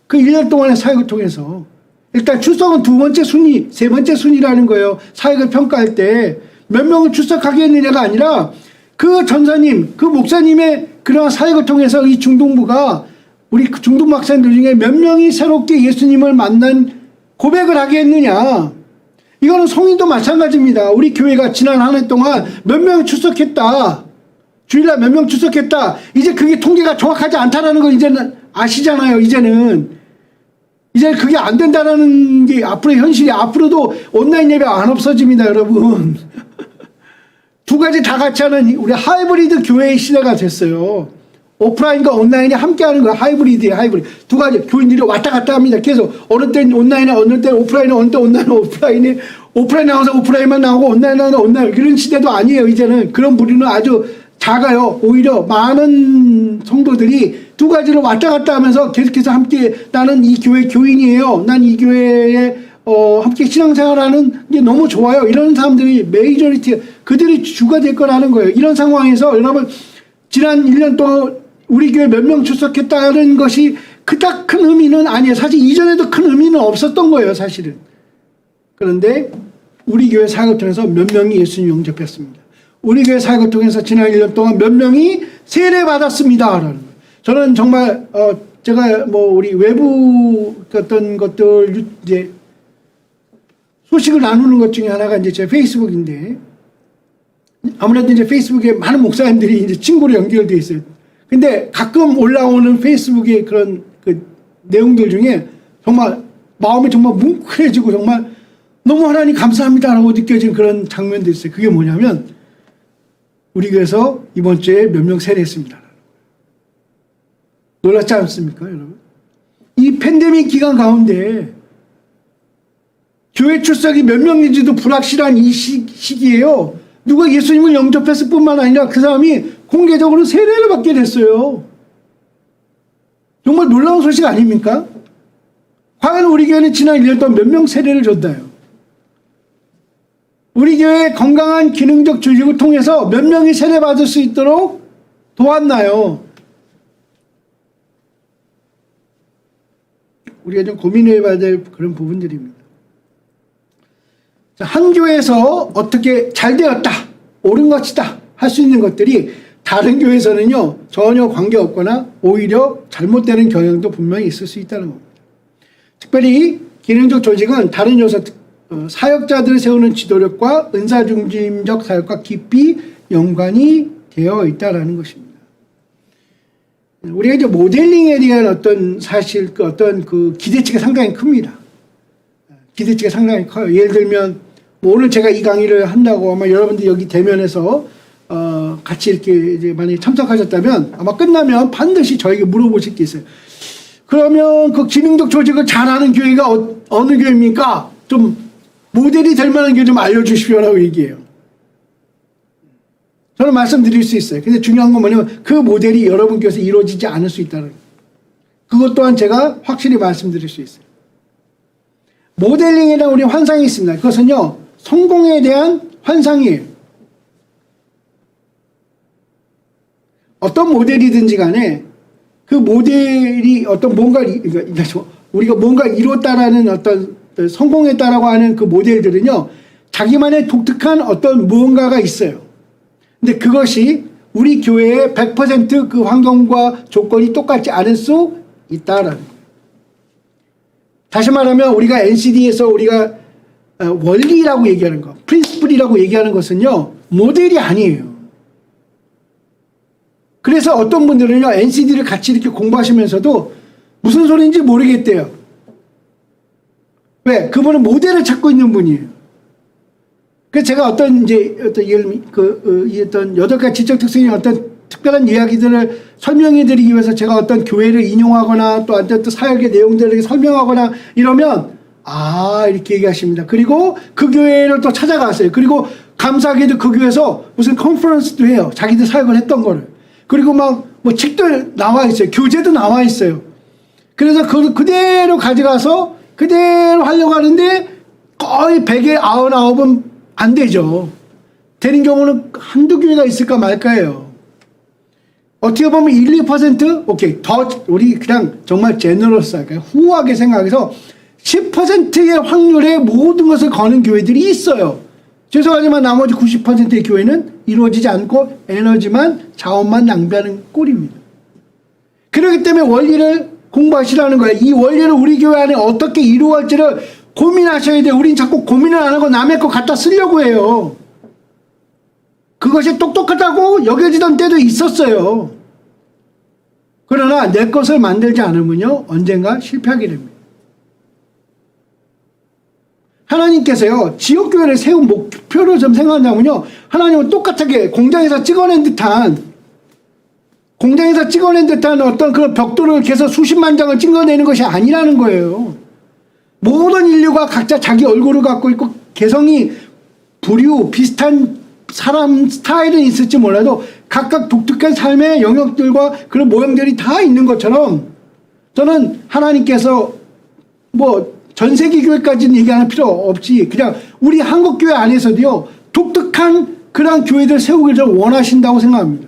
Speaker 1: 그 1년 동안의 사역을 통해서. 일단 출석은 두 번째 순위, 세 번째 순위라는 거예요. 사역을 평가할 때. 몇 명을 출석하게 했느냐가 아니라 그 전사님, 그 목사님의 그러한 사역을 통해서 이 중동부가 우리 중동 박사님들 중에 몇 명이 새롭게 예수님을 만난 고백을 하게 했느냐. 이거는 성인도 마찬가지입니다. 우리 교회가 지난 한 해 동안 몇 명 출석했다. 주일날 몇 명 출석했다. 이제 그게 통계가 정확하지 않다라는 걸 이제는 아시잖아요. 이제는 그게 안 된다라는 게 앞으로의 현실이. 앞으로도 온라인 예배 안 없어집니다, 여러분. 두 가지 다 같이 하는 우리 하이브리드 교회의 시대가 됐어요. 오프라인과 온라인이 함께하는 거야. 하이브리드예요. 하이브리드. 두 가지 교인들이 왔다 갔다 합니다. 계속 어느 때는 온라인에, 어느 때는 오프라인에, 어느 때 온라인에, 오프라인에, 오프라인 나와서 오프라인만 나오고 온라인 나와서 온라인. 그런 시대도 아니에요. 이제는 그런 부류는 아주 작아요. 오히려 많은 성도들이 두 가지를 왔다 갔다 하면서 계속해서 함께 나는 이 교회 교인이에요. 난 이 교회에 함께 신앙생활하는 게 너무 좋아요. 이런 사람들이 메이저리티, 그들이 주가 될 거라는 거예요. 이런 상황에서 여러분 지난 1년 동안 우리 교회 몇 명 출석했다는 것이 그닥 큰 의미는 아니에요. 사실 이전에도 큰 의미는 없었던 거예요. 사실은. 그런데 우리 교회 사역을 통해서 몇 명이 예수님 영접했습니다. 우리 교회 사역을 통해서 지난 1년 동안 몇 명이 세례받았습니다. 저는 정말 제가 뭐 우리 외부 어떤 것들 이제 소식을 나누는 것 중에 하나가 이제 제 페이스북인데, 아무래도 이제 페이스북에 많은 목사님들이 이제 친구로 연결되어 있어요. 근데 가끔 올라오는 페이스북의 그런 그 내용들 중에 정말 마음이 정말 뭉클해지고 정말 너무 하나님 감사합니다라고 느껴지는 그런 장면들이 있어요. 그게 뭐냐면 우리 교회에서 이번 주에 몇 명 세례했습니다. 놀랍지 않습니까, 여러분? 이 팬데믹 기간 가운데 교회 출석이 몇 명인지도 불확실한 이 시기에요. 누가 예수님을 영접했을 뿐만 아니라 그 사람이 공개적으로 세례를 받게 됐어요. 정말 놀라운 소식 아닙니까? 과연 우리 교회는 지난 1년 동안 몇 명 세례를 줬나요? 우리 교회의 건강한 기능적 조직을 통해서 몇 명이 세례받을 수 있도록 도왔나요? 우리가 좀 고민해봐야 될 그런 부분들입니다. 한 교회에서 어떻게 잘 되었다, 옳은 것이다 할 수 있는 것들이 다른 교회에서는요 전혀 관계없거나 오히려 잘못되는 경향도 분명히 있을 수 있다는 겁니다. 특별히 기능적 조직은 다른 요소, 사역자들을 세우는 지도력과 은사중심적 사역과 깊이 연관이 되어 있다는 것입니다. 우리가 이제 모델링에 대한 어떤 사실 어떤 그 기대치가 상당히 큽니다. 기대치가 상당히 커요. 예를 들면 뭐 오늘 제가 이 강의를 한다고 아마 여러분들 여기 대면에서 같이 이렇게 이제 만약에 참석하셨다면 아마 끝나면 반드시 저에게 물어보실 게 있어요. 그러면 그 기능적 조직을 잘하는 교회가 어느 교회입니까? 좀 모델이 될 만한 교회 좀 알려주십시오라고 얘기해요. 저는 말씀드릴 수 있어요. 근데 중요한 건 뭐냐면 그 모델이 여러분 교회에서 이루어지지 않을 수 있다는 거예요. 그것 또한 제가 확실히 말씀드릴 수 있어요. 모델링이라는 우리 환상이 있습니다. 그것은요 성공에 대한 환상이에요. 어떤 모델이든지 간에 그 모델이 어떤 뭔가 우리가 뭔가 이뤘다라는 어떤 성공했다라고 하는 그 모델들은요 자기만의 독특한 어떤 무언가가 있어요. 근데 그것이 우리 교회의 100% 그 환경과 조건이 똑같지 않을 수 있다라는 거예요. 다시 말하면 우리가 NCD에서 우리가 원리라고 얘기하는 것, 프린시플이라고 얘기하는 것은요 모델이 아니에요. 그래서 어떤 분들은요 NCD를 같이 이렇게 공부하시면서도 무슨 소리인지 모르겠대요. 왜? 그분은 모델을 찾고 있는 분이에요. 그래서 제가 어떤 어떤 8가지 지적 특성의 어떤 특별한 이야기들을 설명해드리기 위해서 제가 어떤 교회를 인용하거나 또 어떤 사역의 내용들을 설명하거나 이러면 이렇게 얘기하십니다. 그리고 그 교회를 또 찾아갔어요. 그리고 감사하게도 그 교회에서 무슨 컨퍼런스도 해요. 자기들 사역을 했던 거를. 그리고 막 뭐 책도 나와 있어요. 교재도 나와 있어요. 그래서 그대로 가져가서 그대로 하려고 하는데 거의 100에 99은 안 되죠. 되는 경우는 한두 교회가 있을까 말까예요. 어떻게 보면 1, 2% 오케이 더 우리 그냥 정말 제너러스하게 후하게 생각해서 10%의 확률에 모든 것을 거는 교회들이 있어요. 죄송하지만 나머지 90%의 교회는 이루어지지 않고 에너지만 자원만 낭비하는 꼴입니다. 그렇기 때문에 원리를 공부하시라는 거예요. 이 원리를 우리 교회 안에 어떻게 이루어질지를 고민하셔야 돼요. 우린 자꾸 고민을 안 하고 남의 거 갖다 쓰려고 해요. 그것이 똑똑하다고 여겨지던 때도 있었어요. 그러나 내 것을 만들지 않으면요 언젠가 실패하게 됩니다. 하나님께서요 지역교회를 세운 목표를 좀 생각한다면요 하나님은 똑같게 공장에서 찍어낸 듯한 어떤 그런 벽돌을 계속 수십만 장을 찍어내는 것이 아니라는 거예요. 모든 인류가 각자 자기 얼굴을 갖고 있고 개성이 부류 비슷한 사람 스타일은 있을지 몰라도 각각 독특한 삶의 영역들과 그런 모형들이 다 있는 것처럼 저는 하나님께서 뭐 전 세계 교회까지는 얘기하는 필요 없이 그냥 우리 한국 교회 안에서도요 독특한 그런 교회들 세우기를 원하신다고 생각합니다.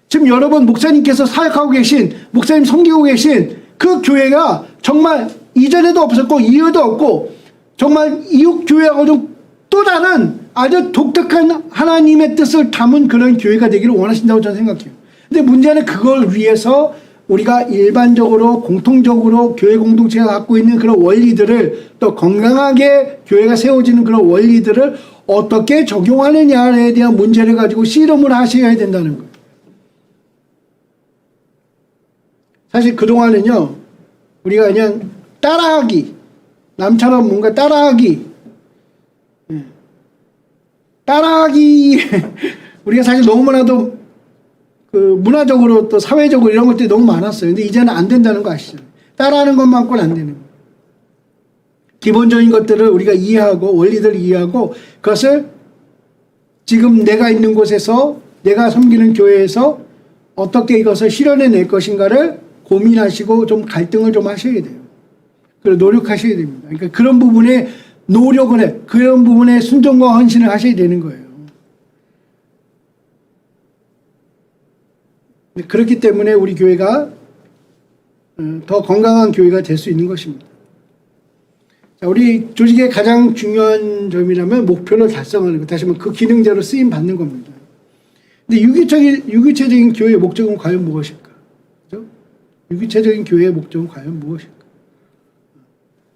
Speaker 1: 지금 여러분 목사님께서 사역하고 계신 목사님 섬기고 계신 그 교회가 정말 이전에도 없었고 이후에도 없고 정말 이웃 교회하고도 또 다른 아주 독특한 하나님의 뜻을 담은 그런 교회가 되기를 원하신다고 저는 생각해요. 근데 문제는 그걸 위해서 우리가 일반적으로 공통적으로 교회 공동체가 갖고 있는 그런 원리들을 또 건강하게 교회가 세워지는 그런 원리들을 어떻게 적용하느냐에 대한 문제를 가지고 씨름을 하셔야 된다는 거예요. 사실 그동안은요 우리가 그냥 따라하기 남처럼 뭔가 따라하기 우리가 사실 너무나도 그 문화적으로 또 사회적으로 이런 것들이 너무 많았어요. 근데 이제는 안 된다는 거 아시죠? 따라하는 것만큼은 안 되는 거예요. 기본적인 것들을 우리가 이해하고 원리들을 이해하고 그것을 지금 내가 있는 곳에서 내가 섬기는 교회에서 어떻게 이것을 실현해낼 것인가를 고민하시고 좀 갈등을 좀 하셔야 돼요. 그리고 노력하셔야 됩니다. 그러니까 그런 부분에 노력을 해. 그런 부분에 순종과 헌신을 하셔야 되는 거예요. 그렇기 때문에 우리 교회가 더 건강한 교회가 될 수 있는 것입니다. 자, 우리 조직의 가장 중요한 점이라면 목표를 달성하는 것. 다시 말하면 그 기능자로 쓰임 받는 겁니다. 근데 유기체적인 교회의 목적은 과연 무엇일까? 그렇죠? 유기체적인 교회의 목적은 과연 무엇일까?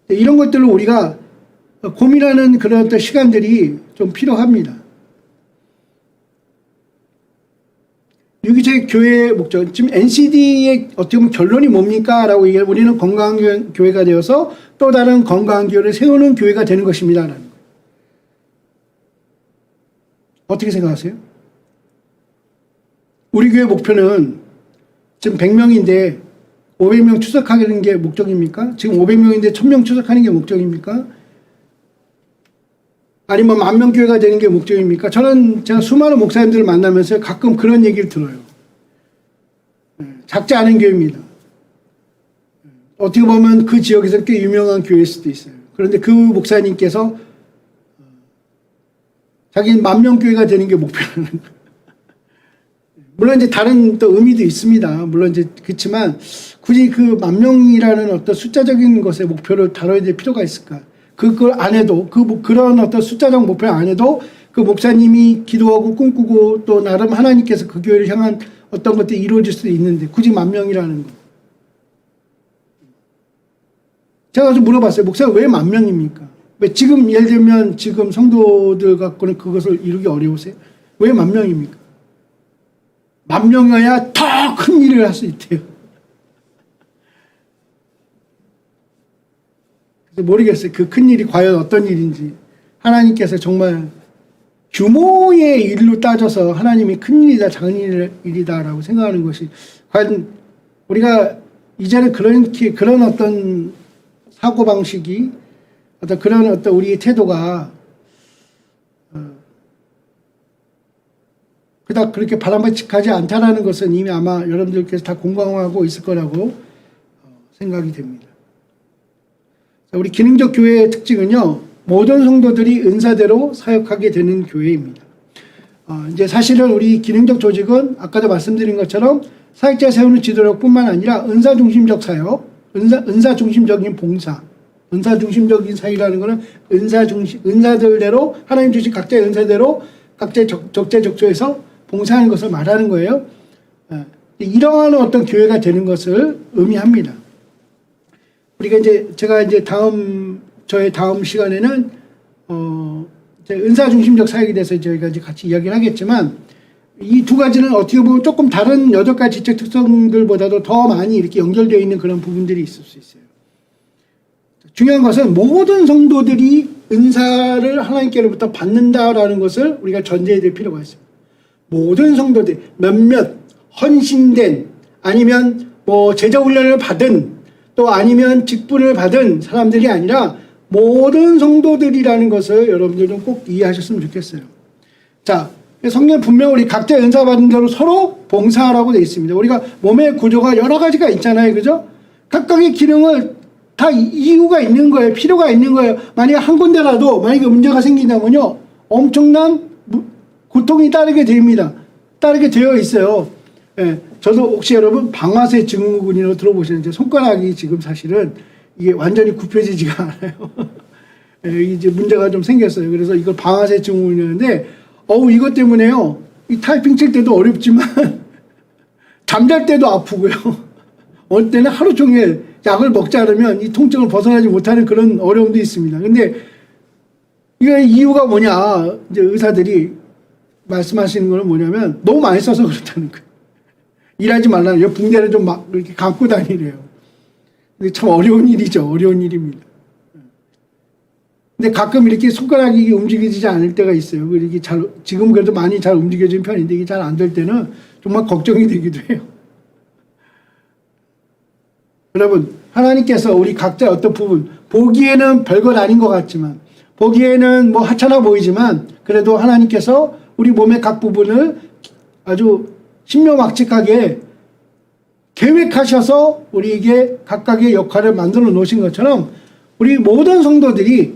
Speaker 1: 이런 것들을 우리가 고민하는 그런 어떤 시간들이 좀 필요합니다. 유기체적 교회의 목적, 지금 NCD의 어떻게 보면 결론이 뭡니까? 라고 얘기하면 우리는 건강한 교회가 되어서 또 다른 건강한 교회를 세우는 교회가 되는 것입니다. 라는 거예요. 어떻게 생각하세요? 우리 교회 목표는 지금 100명인데 500명 추석하는 게 목적입니까? 지금 500명인데 1000명 추석하는 게 목적입니까? 아니면 10,000명 교회가 되는 게 목적입니까? 제가 수많은 목사님들을 만나면서 가끔 그런 얘기를 들어요. 작지 않은 교회입니다. 어떻게 보면 그 지역에서 꽤 유명한 교회일 수도 있어요. 그런데 그 목사님께서 자기는 10,000명 교회가 되는 게 목표라는 거예요. 물론 이제 다른 또 의미도 있습니다. 물론 이제 그렇지만 굳이 그 10,000명이라는 어떤 숫자적인 것의 목표를 다뤄야 될 필요가 있을까? 그걸 안 해도 그런 어떤 숫자적 목표 안 해도 그 목사님이 기도하고 꿈꾸고 또 나름 하나님께서 그 교회를 향한 어떤 것들이 이루어질 수도 있는데 굳이 10,000명이라는 거. 제가 좀 물어봤어요. 목사님 왜 10,000명입니까? 왜 지금 예를 들면 지금 성도들 갖고는 그것을 이루기 어려우세요? 왜 10,000명입니까? 10,000명이어야 더 큰 일을 할 수 있대요. 모르겠어요. 그 큰 일이 과연 어떤 일인지. 하나님께서 정말 규모의 일로 따져서 하나님이 큰 일이다 작은 일이다라고 생각하는 것이 과연 우리가 이제는 그런 어떤 사고방식이 어떤 그런 어떤 우리의 태도가 그닥 그렇게 바람직하지 않다라는 것은 이미 아마 여러분들께서 다 공감하고 있을 거라고 생각이 됩니다. 우리 기능적 교회의 특징은요, 모든 성도들이 은사대로 사역하게 되는 교회입니다. 이제 사실은 우리 기능적 조직은 아까도 말씀드린 것처럼 사역자 세우는 지도력뿐만 아니라 은사 중심적 사역, 은사 중심적인 봉사, 은사 중심적인 사역이라는 것은 은사들대로 하나님 주신 각자의 은사대로 각자의 적재적소에서 봉사하는 것을 말하는 거예요. 이러한 어떤 교회가 되는 것을 의미합니다. 우리가 제가 저의 다음 시간에는 은사 중심적 사역에 대해서 저희가 이제 같이 이야기를 하겠지만, 이 두 가지는 어떻게 보면 조금 다른 8가지 지적 특성들보다도 더 많이 이렇게 연결되어 있는 그런 부분들이 있을 수 있어요. 중요한 것은 모든 성도들이 은사를 하나님께로부터 받는다라는 것을 우리가 전제해야 될 필요가 있습니다. 모든 성도들, 몇몇 헌신된, 아니면 제자훈련을 받은, 또 아니면 직분을 받은 사람들이 아니라 모든 성도들이라는 것을 여러분들 좀 꼭 이해하셨으면 좋겠어요. 자, 성경 분명 우리 각자 은사 받은 대로 서로 봉사하라고 되어 있습니다. 우리가 몸의 구조가 여러 가지가 있잖아요. 그죠? 각각의 기능을 다 이유가 있는 거예요. 필요가 있는 거예요. 만약에 한 군데라도 만약에 문제가 생긴다면요, 엄청난 고통이 따르게 됩니다. 따르게 되어 있어요. 예, 저도 혹시 여러분 방아쇠 증후군이라고 들어보시는지 손가락이 지금 사실은 이게 완전히 굽혀지지가 않아요. 예, 이제 문제가 좀 생겼어요. 그래서 이걸 방아쇠 증후군이었는데, 이것 때문에요, 이 타이핑 칠 때도 어렵지만 잠잘 때도 아프고요. 어느 때는 하루 종일 약을 먹지 않으면 이 통증을 벗어나지 못하는 그런 어려움도 있습니다. 근데 이게 이유가 뭐냐, 이제 의사들이 말씀하시는 거는 뭐냐면 너무 많이 써서 그렇다는 거예요. 일하지 말라는, 붕대를 좀 막 이렇게 감고 다니래요. 근데 참 어려운 일이죠. 어려운 일입니다. 근데 가끔 이렇게 손가락이 움직이지 않을 때가 있어요. 이게 지금 그래도 많이 잘 움직여지는 편인데, 이게 잘 안 될 때는 정말 걱정이 되기도 해요. 여러분, 하나님께서 우리 각자 어떤 부분, 보기에는 별것 아닌 것 같지만, 보기에는 하찮아 보이지만, 그래도 하나님께서 우리 몸의 각 부분을 아주 신묘막측하게 계획하셔서 우리에게 각각의 역할을 만들어 놓으신 것처럼, 우리 모든 성도들이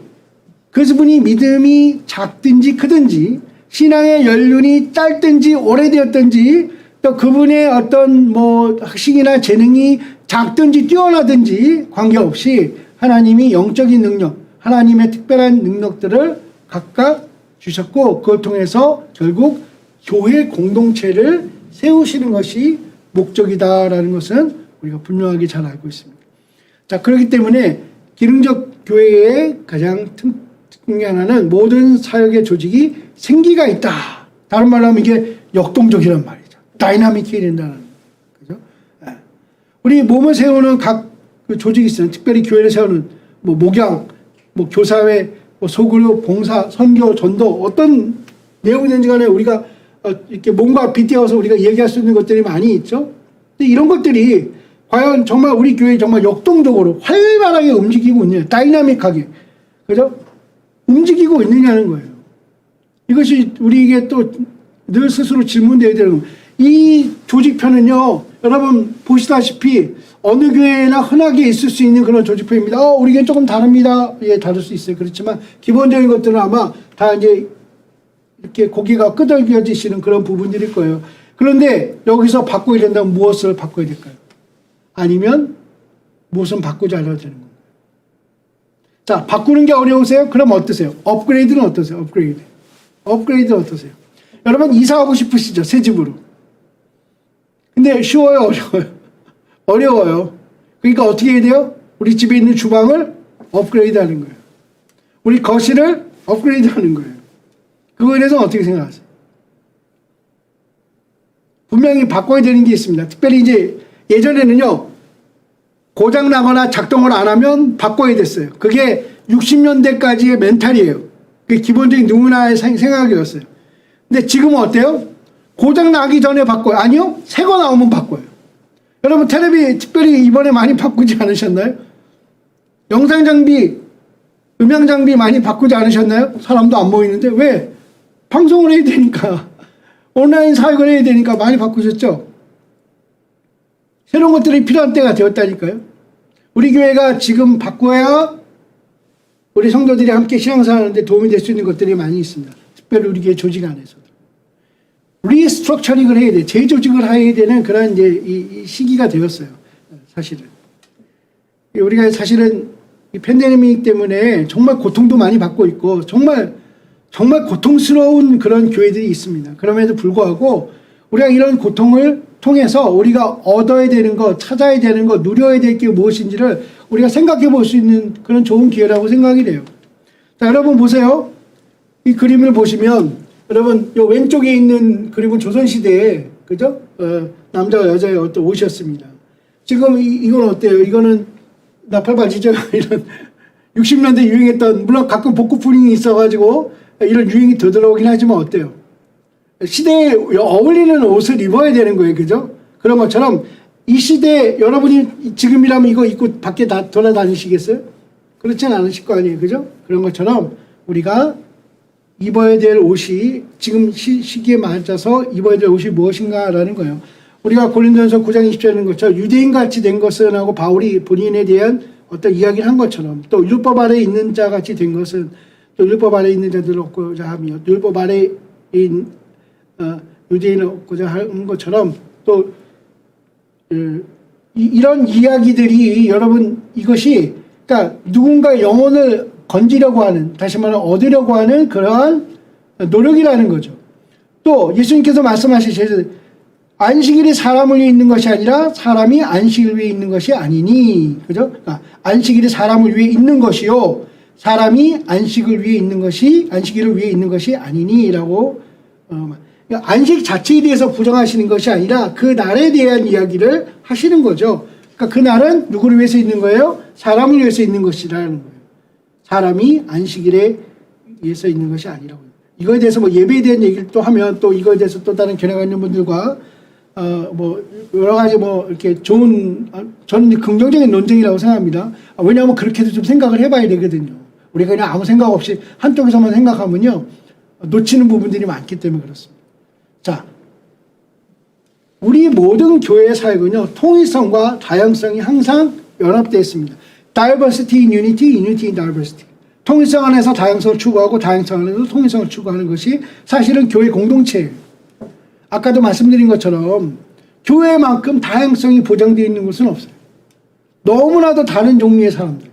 Speaker 1: 그분이 믿음이 작든지 크든지, 신앙의 연륜이 짧든지 오래되었든지, 또 그분의 어떤 학식이나 재능이 작든지 뛰어나든지 관계없이 하나님이 영적인 능력, 하나님의 특별한 능력들을 각각 주셨고, 그걸 통해서 결국 교회 공동체를 세우시는 것이 목적이다라는 것은 우리가 분명하게 잘 알고 있습니다. 자, 그렇기 때문에 기능적 교회의 가장 특징 하나는 모든 사역의 조직이 생기가 있다. 다른 말로 하면 이게 역동적이란 말이죠. 다이나믹해야 된다는 거죠. 우리 몸을 세우는 각 조직이 있어요. 특별히 교회를 세우는 목양, 교사회, 소그룹, 봉사, 선교, 전도, 어떤 내용이 되는지 간에 우리가 이렇게 몸과 빗대어서 우리가 얘기할 수 있는 것들이 많이 있죠. 근데 이런 것들이 과연 정말 우리 교회에 정말 역동적으로 활발하게 움직이고 있느냐, 다이나믹하게, 그죠? 움직이고 있느냐는 거예요. 이것이 우리에게 또 늘 스스로 질문되어야 되는 겁니다. 이 조직편은요, 여러분 보시다시피 어느 교회나 흔하게 있을 수 있는 그런 조직편입니다. 우리 교회는 조금 다릅니다. 예, 다를 수 있어요. 그렇지만 기본적인 것들은 아마 다 이제 이렇게 고개가 끄덕여지시는 그런 부분들일 거예요. 그런데 여기서 바꿔야 된다면 무엇을 바꿔야 될까요? 아니면 무엇은 바꾸지 않아도 되는 건가요? 자, 바꾸는 게 어려우세요? 그럼 어떠세요? 업그레이드는 어떠세요? 업그레이드는 어떠세요? 여러분 이사하고 싶으시죠? 새 집으로. 근데 쉬워요? 어려워요? 어려워요. 그러니까 어떻게 해야 돼요? 우리 집에 있는 주방을 업그레이드 하는 거예요. 우리 거실을 업그레이드 하는 거예요. 그거에 대해서 어떻게 생각하세요? 분명히 바꿔야 되는 게 있습니다. 특별히 이제 예전에는요, 고장나거나 작동을 안 하면 바꿔야 됐어요. 그게 60년대까지의 멘탈이에요. 그게 기본적인 누구나의 생각이었어요. 근데 지금은 어때요? 고장나기 전에 바꿔요. 아니요, 새 거 나오면 바꿔요. 여러분 텔레비 특별히 이번에 많이 바꾸지 않으셨나요? 영상 장비, 음향 장비 많이 바꾸지 않으셨나요? 사람도 안 보이는데 왜? 방송을 해야 되니까, 온라인 사역을 해야 되니까 많이 바꾸셨죠? 새로운 것들이 필요한 때가 되었다니까요. 우리 교회가 지금 바꿔야 우리 성도들이 함께 신앙생활하는데 도움이 될 수 있는 것들이 많이 있습니다. 특별히 우리 교회 조직 안에서도. 리스트럭처링을 해야 돼. 재조직을 해야 되는 그런 이제 이 시기가 되었어요. 사실은. 우리가 사실은 이 팬데믹 때문에 정말 고통도 많이 받고 있고 정말 고통스러운 그런 교회들이 있습니다. 그럼에도 불구하고 우리가 이런 고통을 통해서 우리가 얻어야 되는 것, 찾아야 되는 것, 누려야 될 게 무엇인지를 우리가 생각해 볼 수 있는 그런 좋은 기회라고 생각이 돼요. 자, 여러분 보세요. 이 그림을 보시면 여러분 요 왼쪽에 있는 그림은 조선시대에 그죠? 남자와 여자의 어떤 옷이었습니다. 지금 이건 어때요? 이거는 나팔바지죠? 이런 60년대 유행했던, 물론 가끔 복고 프링이 있어가지고 이런 유행이 되돌아오긴 하지만 어때요? 시대에 어울리는 옷을 입어야 되는 거예요. 그죠? 그런 것처럼 이 시대에 여러분이 지금이라면 이거 입고 밖에 돌아다니시겠어요? 그렇진 않으실 거 아니에요. 그죠? 그런 것처럼 우리가 입어야 될 옷이 지금 시기에 맞아서 입어야 될 옷이 무엇인가라는 거예요. 우리가 고린도전서 9장 20절에 것처럼 유대인같이 된 것은 하고 바울이 본인에 대한 어떤 이야기를 한 것처럼 또 율법 아래 있는 자같이 된 것은 또 율법 아래 있는 자들을 얻고자 하며 율법 아래인 유대인을 얻고자 하는 것처럼 또 이런 이야기들이 여러분 이것이 그러니까 누군가 영혼을 건지려고 하는, 다시 말하면 얻으려고 하는 그러한 노력이라는 거죠. 또 예수님께서 말씀하시죠. 안식일이 사람을 위해 있는 것이 아니라 사람이 안식을 위해 있는 것이 아니니. 그죠? 그러니까 안식일이 사람을 위해 있는 것이요. 사람이 안식을 위해 있는 것이, 안식일을 위해 있는 것이 아니니라고, 그러니까 안식 자체에 대해서 부정하시는 것이 아니라 그 날에 대한 이야기를 하시는 거죠. 그러니까 그 날은 누구를 위해서 있는 거예요? 사람을 위해서 있는 것이라는 거예요. 사람이 안식일에 위해서 있는 것이 아니라고. 이거에 대해서 뭐 예배에 대한 얘기를 또 하면 또 이거에 대해서 또 다른 견해가 있는 분들과 뭐 여러 가지 뭐 이렇게 좋은, 저는 긍정적인 논쟁이라고 생각합니다. 왜냐하면 그렇게도 좀 생각을 해봐야 되거든요. 우리가 그냥 아무 생각 없이 한쪽에서만 생각하면요 놓치는 부분들이 많기 때문에 그렇습니다. 자, 우리 모든 교회의 사역은요 통일성과 다양성이 항상 연합되어 있습니다. Diversity in unity, unity in diversity. 통일성 안에서 다양성을 추구하고 다양성 안에서 통일성을 추구하는 것이 사실은 교회 공동체예요. 아까도 말씀드린 것처럼 교회만큼 다양성이 보장되어 있는 곳은 없어요. 너무나도 다른 종류의 사람들.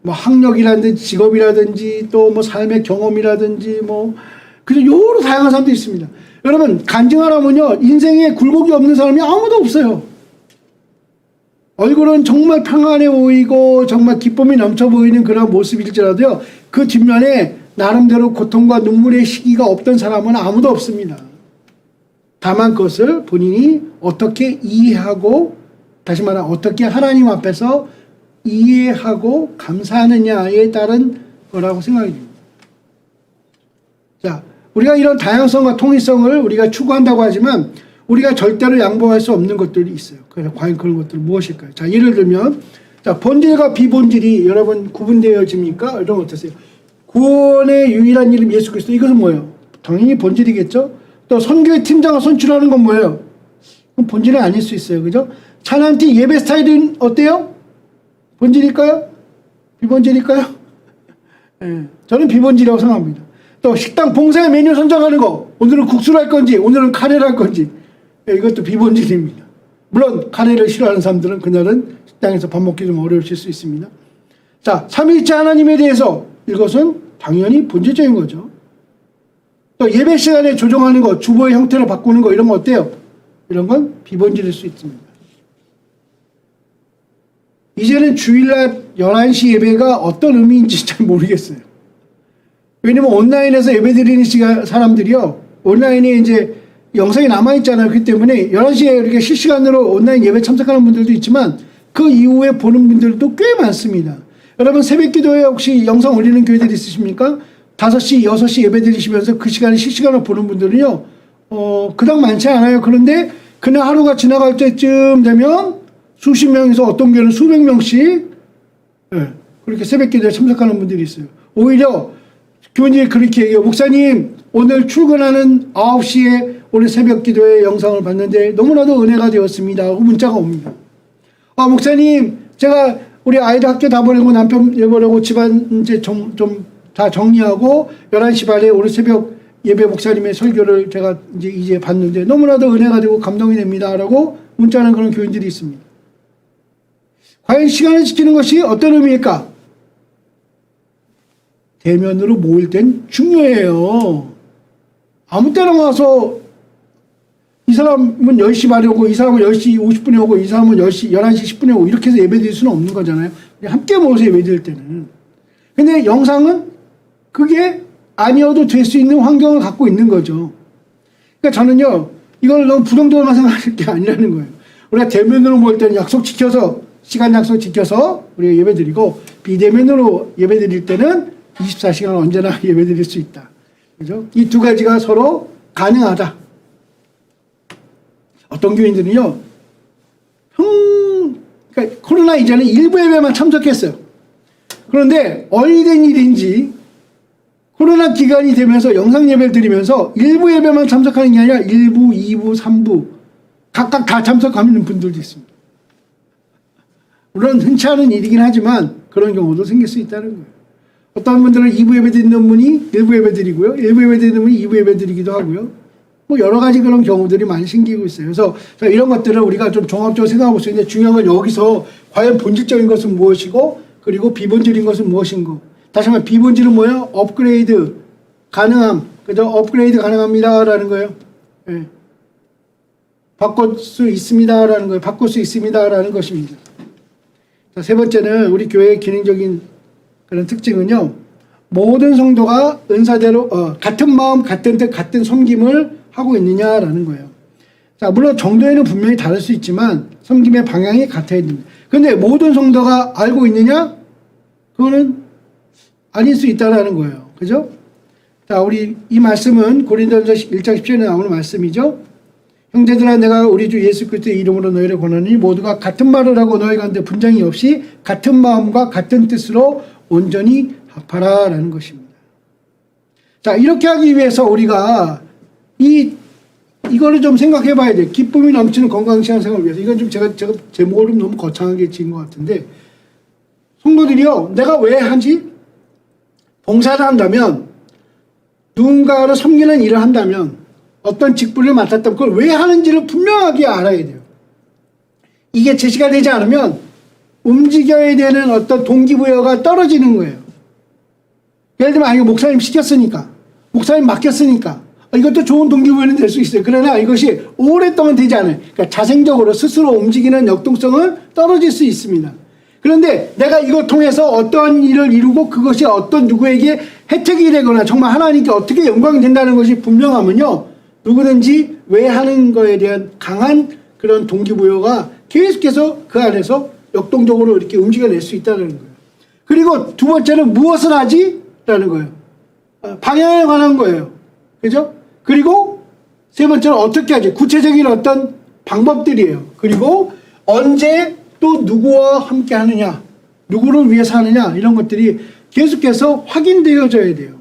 Speaker 1: 뭐 학력이라든지 직업이라든지 또 뭐 삶의 경험이라든지 뭐 그래서 여러 다양한 사람들이 있습니다. 여러분 간증하라면요 인생에 굴곡이 없는 사람이 아무도 없어요. 얼굴은 정말 평안해 보이고 정말 기쁨이 넘쳐 보이는 그런 모습일지라도요 그 뒷면에 나름대로 고통과 눈물의 시기가 없던 사람은 아무도 없습니다. 다만 그것을 본인이 어떻게 이해하고 다시 말하면 어떻게 하나님 앞에서 이해하고 감사하느냐에 따른 거라고 생각이 듭니다. 자, 우리가 이런 다양성과 통일성을 우리가 추구한다고 하지만 우리가 절대로 양보할 수 없는 것들이 있어요. 그래서 과연 그런 것들은 무엇일까요? 자, 예를 들면, 자, 본질과 비본질이 여러분 구분되어집니까? 이런 거 어떠세요? 구원의 유일한 이름 예수 그리스도. 이것은 뭐예요? 당연히 본질이겠죠? 또 선교의 팀장을 선출하는 건 뭐예요? 그럼 본질은 아닐 수 있어요. 그죠? 찬양팀 예배 스타일은 어때요? 본질일까요? 비본질일까요? 네, 저는 비본질이라고 생각합니다. 또 식당 봉사의 메뉴 선정하는 거. 오늘은 국수를 할 건지, 오늘은 카레를 할 건지. 이것도 비본질입니다. 물론 카레를 싫어하는 사람들은 그날은 식당에서 밥 먹기 좀 어려우실 수 있습니다. 자, 삼위일체 하나님에 대해서 이것은 당연히 본질적인 거죠. 또 예배 시간에 조정하는 거, 주보의 형태를 바꾸는 거 이런 거 어때요? 이런 건 비본질일 수 있습니다. 이제는 주일날 11시 예배가 어떤 의미인지 잘 모르겠어요. 왜냐면 온라인에서 예배 드리는 사람들이요. 온라인에 이제 영상이 남아있잖아요. 그렇기 때문에 11시에 이렇게 실시간으로 온라인 예배 참석하는 분들도 있지만 그 이후에 보는 분들도 꽤 많습니다. 여러분 새벽 기도에 혹시 영상 올리는 교회들 있으십니까? 5시, 6시 예배 드리시면서 그 시간에 실시간으로 보는 분들은요. 그닥 많지 않아요. 그런데 그날 하루가 지나갈 때쯤 되면 수십 명에서 어떤 교회는 수백 명씩 그렇게 새벽 기도에 참석하는 분들이 있어요. 오히려 교인들이 그렇게 얘기해요. 목사님 오늘 출근하는 9시에 오늘 새벽 기도회 영상을 봤는데 너무나도 은혜가 되었습니다 하고 문자가 옵니다. 목사님 제가 우리 아이들 학교 다 보내고 남편 보내고 집안 이제 좀 다 정리하고 11시 반에 오늘 새벽 예배 목사님의 설교를 제가 이제 봤는데 너무나도 은혜가 되고 감동이 됩니다라고 문자하는 그런 교인들이 있습니다. 과연 시간을 지키는 것이 어떤 의미일까? 대면으로 모일 땐 중요해요. 아무 때나 와서 이 사람은 10시 반에 오고 이 사람은 10시 50분에 오고 이 사람은 11시 10분에 오고 이렇게 해서 예배 드릴 수는 없는 거잖아요. 함께 모여서 예배 드릴 때는. 근데 영상은 그게 아니어도 될 수 있는 환경을 갖고 있는 거죠. 그러니까 저는요, 이걸 너무 부정적으로만 생각할 게 아니라는 거예요. 우리가 대면으로 모일 때는 약속 지켜서, 시간 약속 지켜서 우리가 예배 드리고, 비대면으로 예배 드릴 때는 24시간 언제나 예배 드릴 수 있다. 그죠? 이 두 가지가 서로 가능하다. 어떤 교인들은요, 그러니까 코로나 이전에 일부 예배만 참석했어요. 그런데 어이 된 일인지 코로나 기간이 되면서 영상 예배를 드리면서 일부 예배만 참석하는 게 아니라 1부, 2부, 3부 각각 다 참석하는 분들도 있습니다. 물론 흔치 않은 일이긴 하지만 그런 경우도 생길 수 있다는 거예요. 어떤 분들은 2부 예배 드리는 분이 1부 예배 드리고요. 1부 예배 드리는 분이 2부 예배 드리기도 하고요. 뭐 여러 가지 그런 경우들이 많이 생기고 있어요. 그래서 이런 것들을 우리가 좀 종합적으로 생각해 볼 수 있는데 중요한 건 여기서 과연 본질적인 것은 무엇이고 그리고 비본질인 것은 무엇인고. 다시 한번 비본질은 뭐예요? 업그레이드 가능함. 그죠? 업그레이드 가능합니다라는 거예요. 예. 바꿀 수 있습니다라는 거예요. 바꿀 수 있습니다라는 것입니다. 자, 세 번째는 우리 교회의 기능적인 그런 특징은요. 모든 성도가 은사대로 같은 마음, 같은 뜻, 같은 섬김을 하고 있느냐라는 거예요. 자, 물론 정도에는 분명히 다를 수 있지만 섬김의 방향이 같아야 됩니다. 그런데 모든 성도가 알고 있느냐? 그거는 아닐 수 있다라는 거예요. 그죠? 자, 우리 이 말씀은 고린도전서 1장 10절에 나오는 말씀이죠. 형제들아 내가 우리 주 예수 그리스도의 이름으로 너희를 권하니 모두가 같은 말을 하고 너희 가운데 분쟁이 없이 같은 마음과 같은 뜻으로 온전히 합하라라는 것입니다. 자, 이렇게 하기 위해서 우리가 이거를 좀 생각해 봐야 돼요. 기쁨이 넘치는 건강한 신앙생활을 위해서. 이건 좀 제가 제목을 좀 너무 거창하게 지은 것 같은데 성도들이요, 내가 왜 하지? 봉사를 한다면, 누군가를 섬기는 일을 한다면, 어떤 직분을 맡았다면 그걸 왜 하는지를 분명하게 알아야 돼요. 이게 제시가 되지 않으면 움직여야 되는 어떤 동기부여가 떨어지는 거예요. 예를 들면 이거 목사님 시켰으니까, 목사님 맡겼으니까 이것도 좋은 동기부여는 될 수 있어요. 그러나 이것이 오랫동안 되지 않아요. 그러니까 자생적으로 스스로 움직이는 역동성은 떨어질 수 있습니다. 그런데 내가 이걸 통해서 어떠한 일을 이루고 그것이 어떤 누구에게 혜택이 되거나 정말 하나님께 어떻게 영광이 된다는 것이 분명하면요, 누구든지 왜 하는 거에 대한 강한 그런 동기부여가 계속해서 그 안에서 역동적으로 이렇게 움직여낼 수 있다는 거예요. 그리고 두 번째는 무엇을 하지? 라는 거예요. 방향에 관한 거예요. 그죠? 그리고 세 번째는 어떻게 하지? 구체적인 어떤 방법들이에요. 그리고 언제 또 누구와 함께 하느냐, 누구를 위해서 하느냐, 이런 것들이 계속해서 확인되어져야 돼요.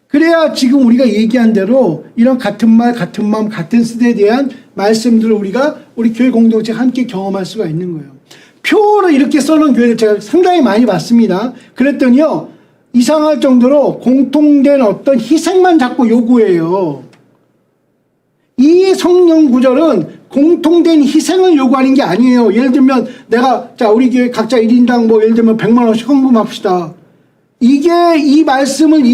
Speaker 1: 그래야 지금 우리가 얘기한 대로 이런 같은 말, 같은 마음, 같은 뜻에 대한 말씀들을 우리가 우리 교회 공동체 함께 경험할 수가 있는 거예요. 표를 이렇게 써놓은 교회를 제가 상당히 많이 봤습니다. 그랬더니요, 이상할 정도로 공통된 어떤 희생만 자꾸 요구해요. 이 성경 구절은 공통된 희생을 요구하는 게 아니에요. 예를 들면 자, 우리 교회 각자 1인당 뭐 예를 들면 100만 원씩 헌금합시다. 이게 이 말씀을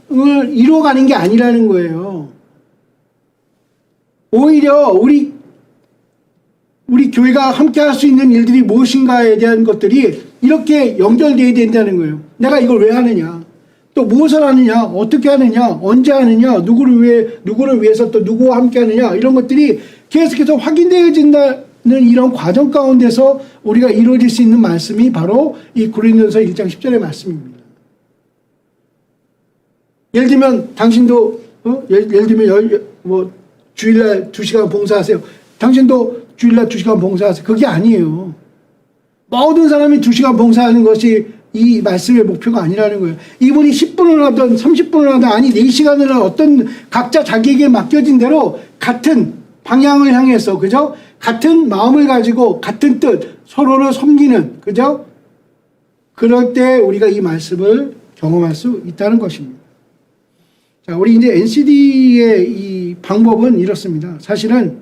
Speaker 1: 이루어가는 게 아니라는 거예요. 오히려 우리 교회가 함께 할 수 있는 일들이 무엇인가에 대한 것들이 이렇게 연결되어야 된다는 거예요. 내가 이걸 왜 하느냐, 또 무엇을 하느냐, 어떻게 하느냐, 언제 하느냐, 누구를 위해서 또 누구와 함께 하느냐, 이런 것들이 계속해서 확인되어진다는 이런 과정 가운데서 우리가 이루어질 수 있는 말씀이 바로 이 고린도전서 1장 10절의 말씀입니다. 예를 들면 당신도 예를 들면 뭐 주일날 2시간 봉사하세요. 당신도 주일날 2시간 봉사하세요. 그게 아니에요. 모든 사람이 2시간 봉사하는 것이 이 말씀의 목표가 아니라는 거예요. 이분이 10분을 하든 30분을 하든 아니 4시간을 하든 어떤 각자 자기에게 맡겨진 대로 같은 방향을 향해서, 그죠? 같은 마음을 가지고 같은 뜻, 서로를 섬기는, 그죠? 그럴 때 우리가 이 말씀을 경험할 수 있다는 것입니다. 자, 우리 이제 NCD의 이 방법은 이렇습니다. 사실은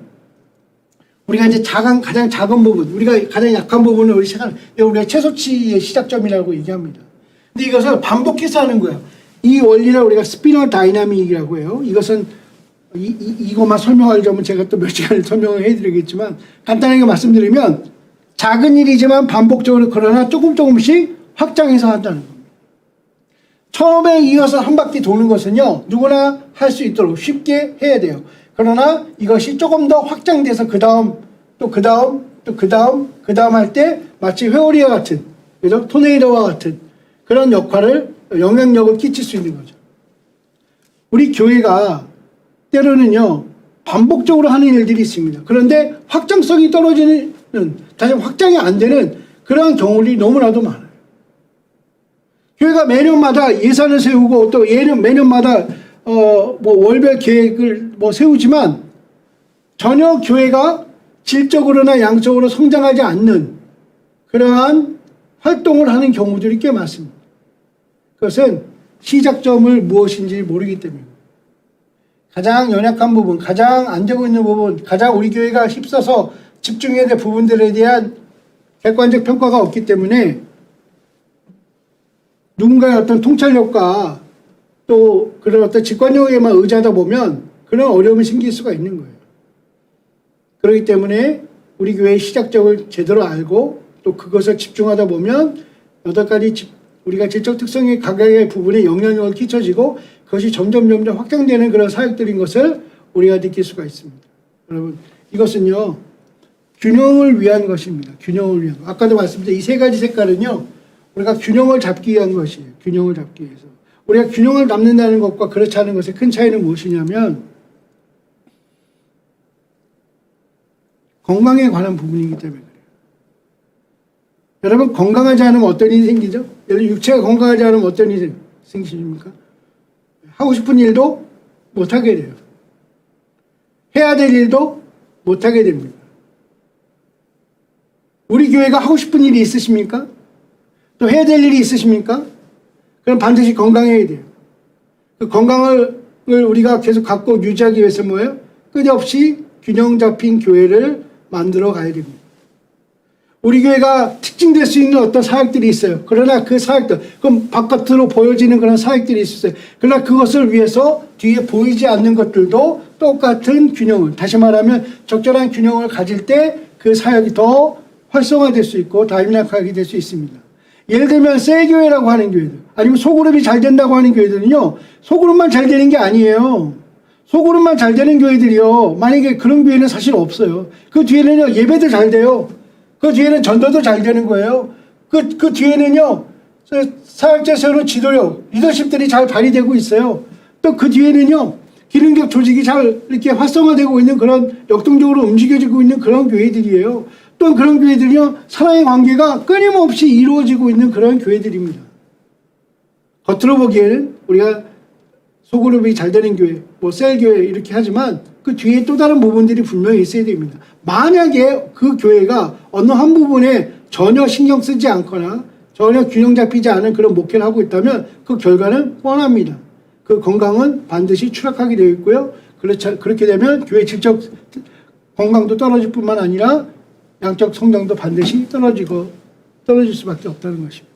Speaker 1: 우리가 이제 가장 작은 부분, 우리가 가장 약한 부분을 우리가 최소치의 시작점이라고 얘기합니다. 근데 이것을 반복해서 하는 거예요. 이 원리를 우리가 스피너 다이나믹이라고 해요. 이것은 이것만 설명하려면 제가 또 몇 시간을 설명을 해드리겠지만 간단하게 말씀드리면 작은 일이지만 반복적으로 그러나 조금씩 확장해서 한다는 겁니다. 처음에 이어서 한 바퀴 도는 것은요, 누구나 할 수 있도록 쉽게 해야 돼요. 그러나 이것이 조금 더 확장돼서 그 다음 할 때 마치 회오리와 같은, 그죠? 토네이도와 같은 그런 영향력을 끼칠 수 있는 거죠. 우리 교회가 때로는요, 반복적으로 하는 일들이 있습니다. 그런데 확장성이 떨어지는, 다시 확장이 안 되는 그러한 경우들이 너무나도 많아요. 교회가 매년마다 예산을 세우고 또 매년마다 월별 계획을 세우지만 전혀 교회가 질적으로나 양적으로 성장하지 않는 그러한 활동을 하는 경우들이 꽤 많습니다. 그것은 시작점을 무엇인지 모르기 때문입니다. 가장 연약한 부분, 가장 안 되고 있는 부분, 가장 우리 교회가 힘써서 집중해야 될 부분들에 대한 객관적 평가가 없기 때문에 누군가의 어떤 통찰력과 또 그런 어떤 직관력에만 의지하다 보면 그런 어려움이 생길 수가 있는 거예요. 그렇기 때문에 우리 교회의 시작점을 제대로 알고 또 그것을 집중하다 보면 8가지 우리가 질적 특성의 각각의 부분에 영향력을 끼쳐지고 그것이 점점 확장되는 그런 사역들인 것을 우리가 느낄 수가 있습니다. 여러분, 이것은요, 균형을 위한 것입니다. 균형을 위한 것. 아까도 말씀드린 이 3가지 색깔은요, 우리가 균형을 잡기 위한 것이에요. 균형을 잡기 위해서. 우리가 균형을 잡는다는 것과 그렇지 않은 것의 큰 차이는 무엇이냐면 건강에 관한 부분이기 때문에 그래요. 여러분, 건강하지 않으면 어떤 일이 생기죠? 여러분, 육체가 건강하지 않으면 어떤 일이 생기십니까? 하고 싶은 일도 못하게 돼요. 해야 될 일도 못하게 됩니다. 우리 교회가 하고 싶은 일이 있으십니까? 또 해야 될 일이 있으십니까? 그럼 반드시 건강해야 돼요. 그 건강을 우리가 계속 갖고 유지하기 위해서 뭐예요? 끝없이 균형 잡힌 교회를 만들어 가야 됩니다. 우리 교회가 특징될 수 있는 어떤 사역들이 있어요. 그러나 그 사역들, 그럼 바깥으로 보여지는 그런 사역들이 있어요. 그러나 그것을 위해서 뒤에 보이지 않는 것들도 똑같은 균형을, 다시 말하면 적절한 균형을 가질 때 그 사역이 더 활성화될 수 있고 다이나믹하게 될 수 있습니다. 예를 들면 셀교회라고 하는 교회들, 아니면 소그룹이 잘 된다고 하는 교회들은요, 소그룹만 잘 되는 게 아니에요. 소그룹만 잘 되는 교회들이요, 만약에 그런 교회는 사실 없어요. 그 뒤에는요, 예배도 잘 돼요. 그 뒤에는 전도도 잘 되는 거예요. 그 뒤에는요, 사역자 세우는 지도력, 리더십들이 잘 발휘되고 있어요. 또 그 뒤에는요, 기능적 조직이 잘 이렇게 활성화되고 있는 그런 역동적으로 움직여지고 있는 그런 교회들이에요. 또 그런 교회들이요, 사랑의 관계가 끊임없이 이루어지고 있는 그런 교회들입니다. 겉으로 보기에는 우리가 소그룹이 잘 되는 교회, 셀교회 이렇게 하지만 그 뒤에 또 다른 부분들이 분명히 있어야 됩니다. 만약에 그 교회가 어느 한 부분에 전혀 신경 쓰지 않거나 전혀 균형 잡히지 않은 그런 목회를 하고 있다면 그 결과는 뻔합니다. 그 건강은 반드시 추락하게 되어 있고요. 그렇게 되면 교회 질적 건강도 떨어질 뿐만 아니라 양적 성장도 반드시 떨어질 수밖에 없다는 것입니다.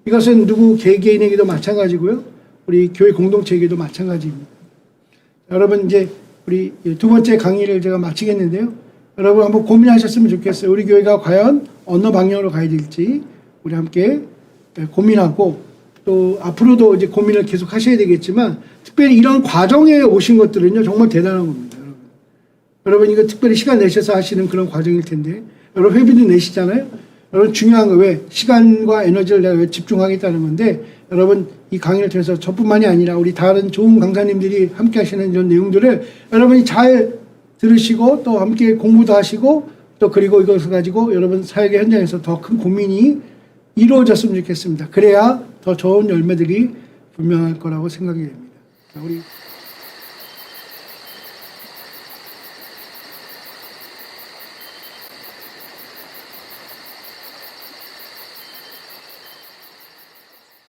Speaker 1: 이것은 누구 개개인에게도 마찬가지고요. 우리 교회 공동체에게도 마찬가지입니다. 여러분, 이제 우리 2번째 강의를 제가 마치겠는데요. 여러분 한번 고민하셨으면 좋겠어요. 우리 교회가 과연 어느 방향으로 가야 될지 우리 함께 고민하고 또 앞으로도 이제 고민을 계속 하셔야 되겠지만 특별히 이런 과정에 오신 것들은요, 정말 대단한 겁니다. 여러분 이거 특별히 시간 내셔서 하시는 그런 과정일 텐데, 여러분 회비도 내시잖아요. 여러분 중요한 거 왜 시간과 에너지를 내가 왜 집중하겠다는 건데, 여러분 이 강의를 통해서 저뿐만이 아니라 우리 다른 좋은 강사님들이 함께 하시는 이런 내용들을 여러분이 잘 들으시고 또 함께 공부도 하시고 또 그리고 이것을 가지고 여러분 사역의 현장에서 더 큰 고민이 이루어졌으면 좋겠습니다. 그래야 더 좋은 열매들이 분명할 거라고 생각이 됩니다. 우리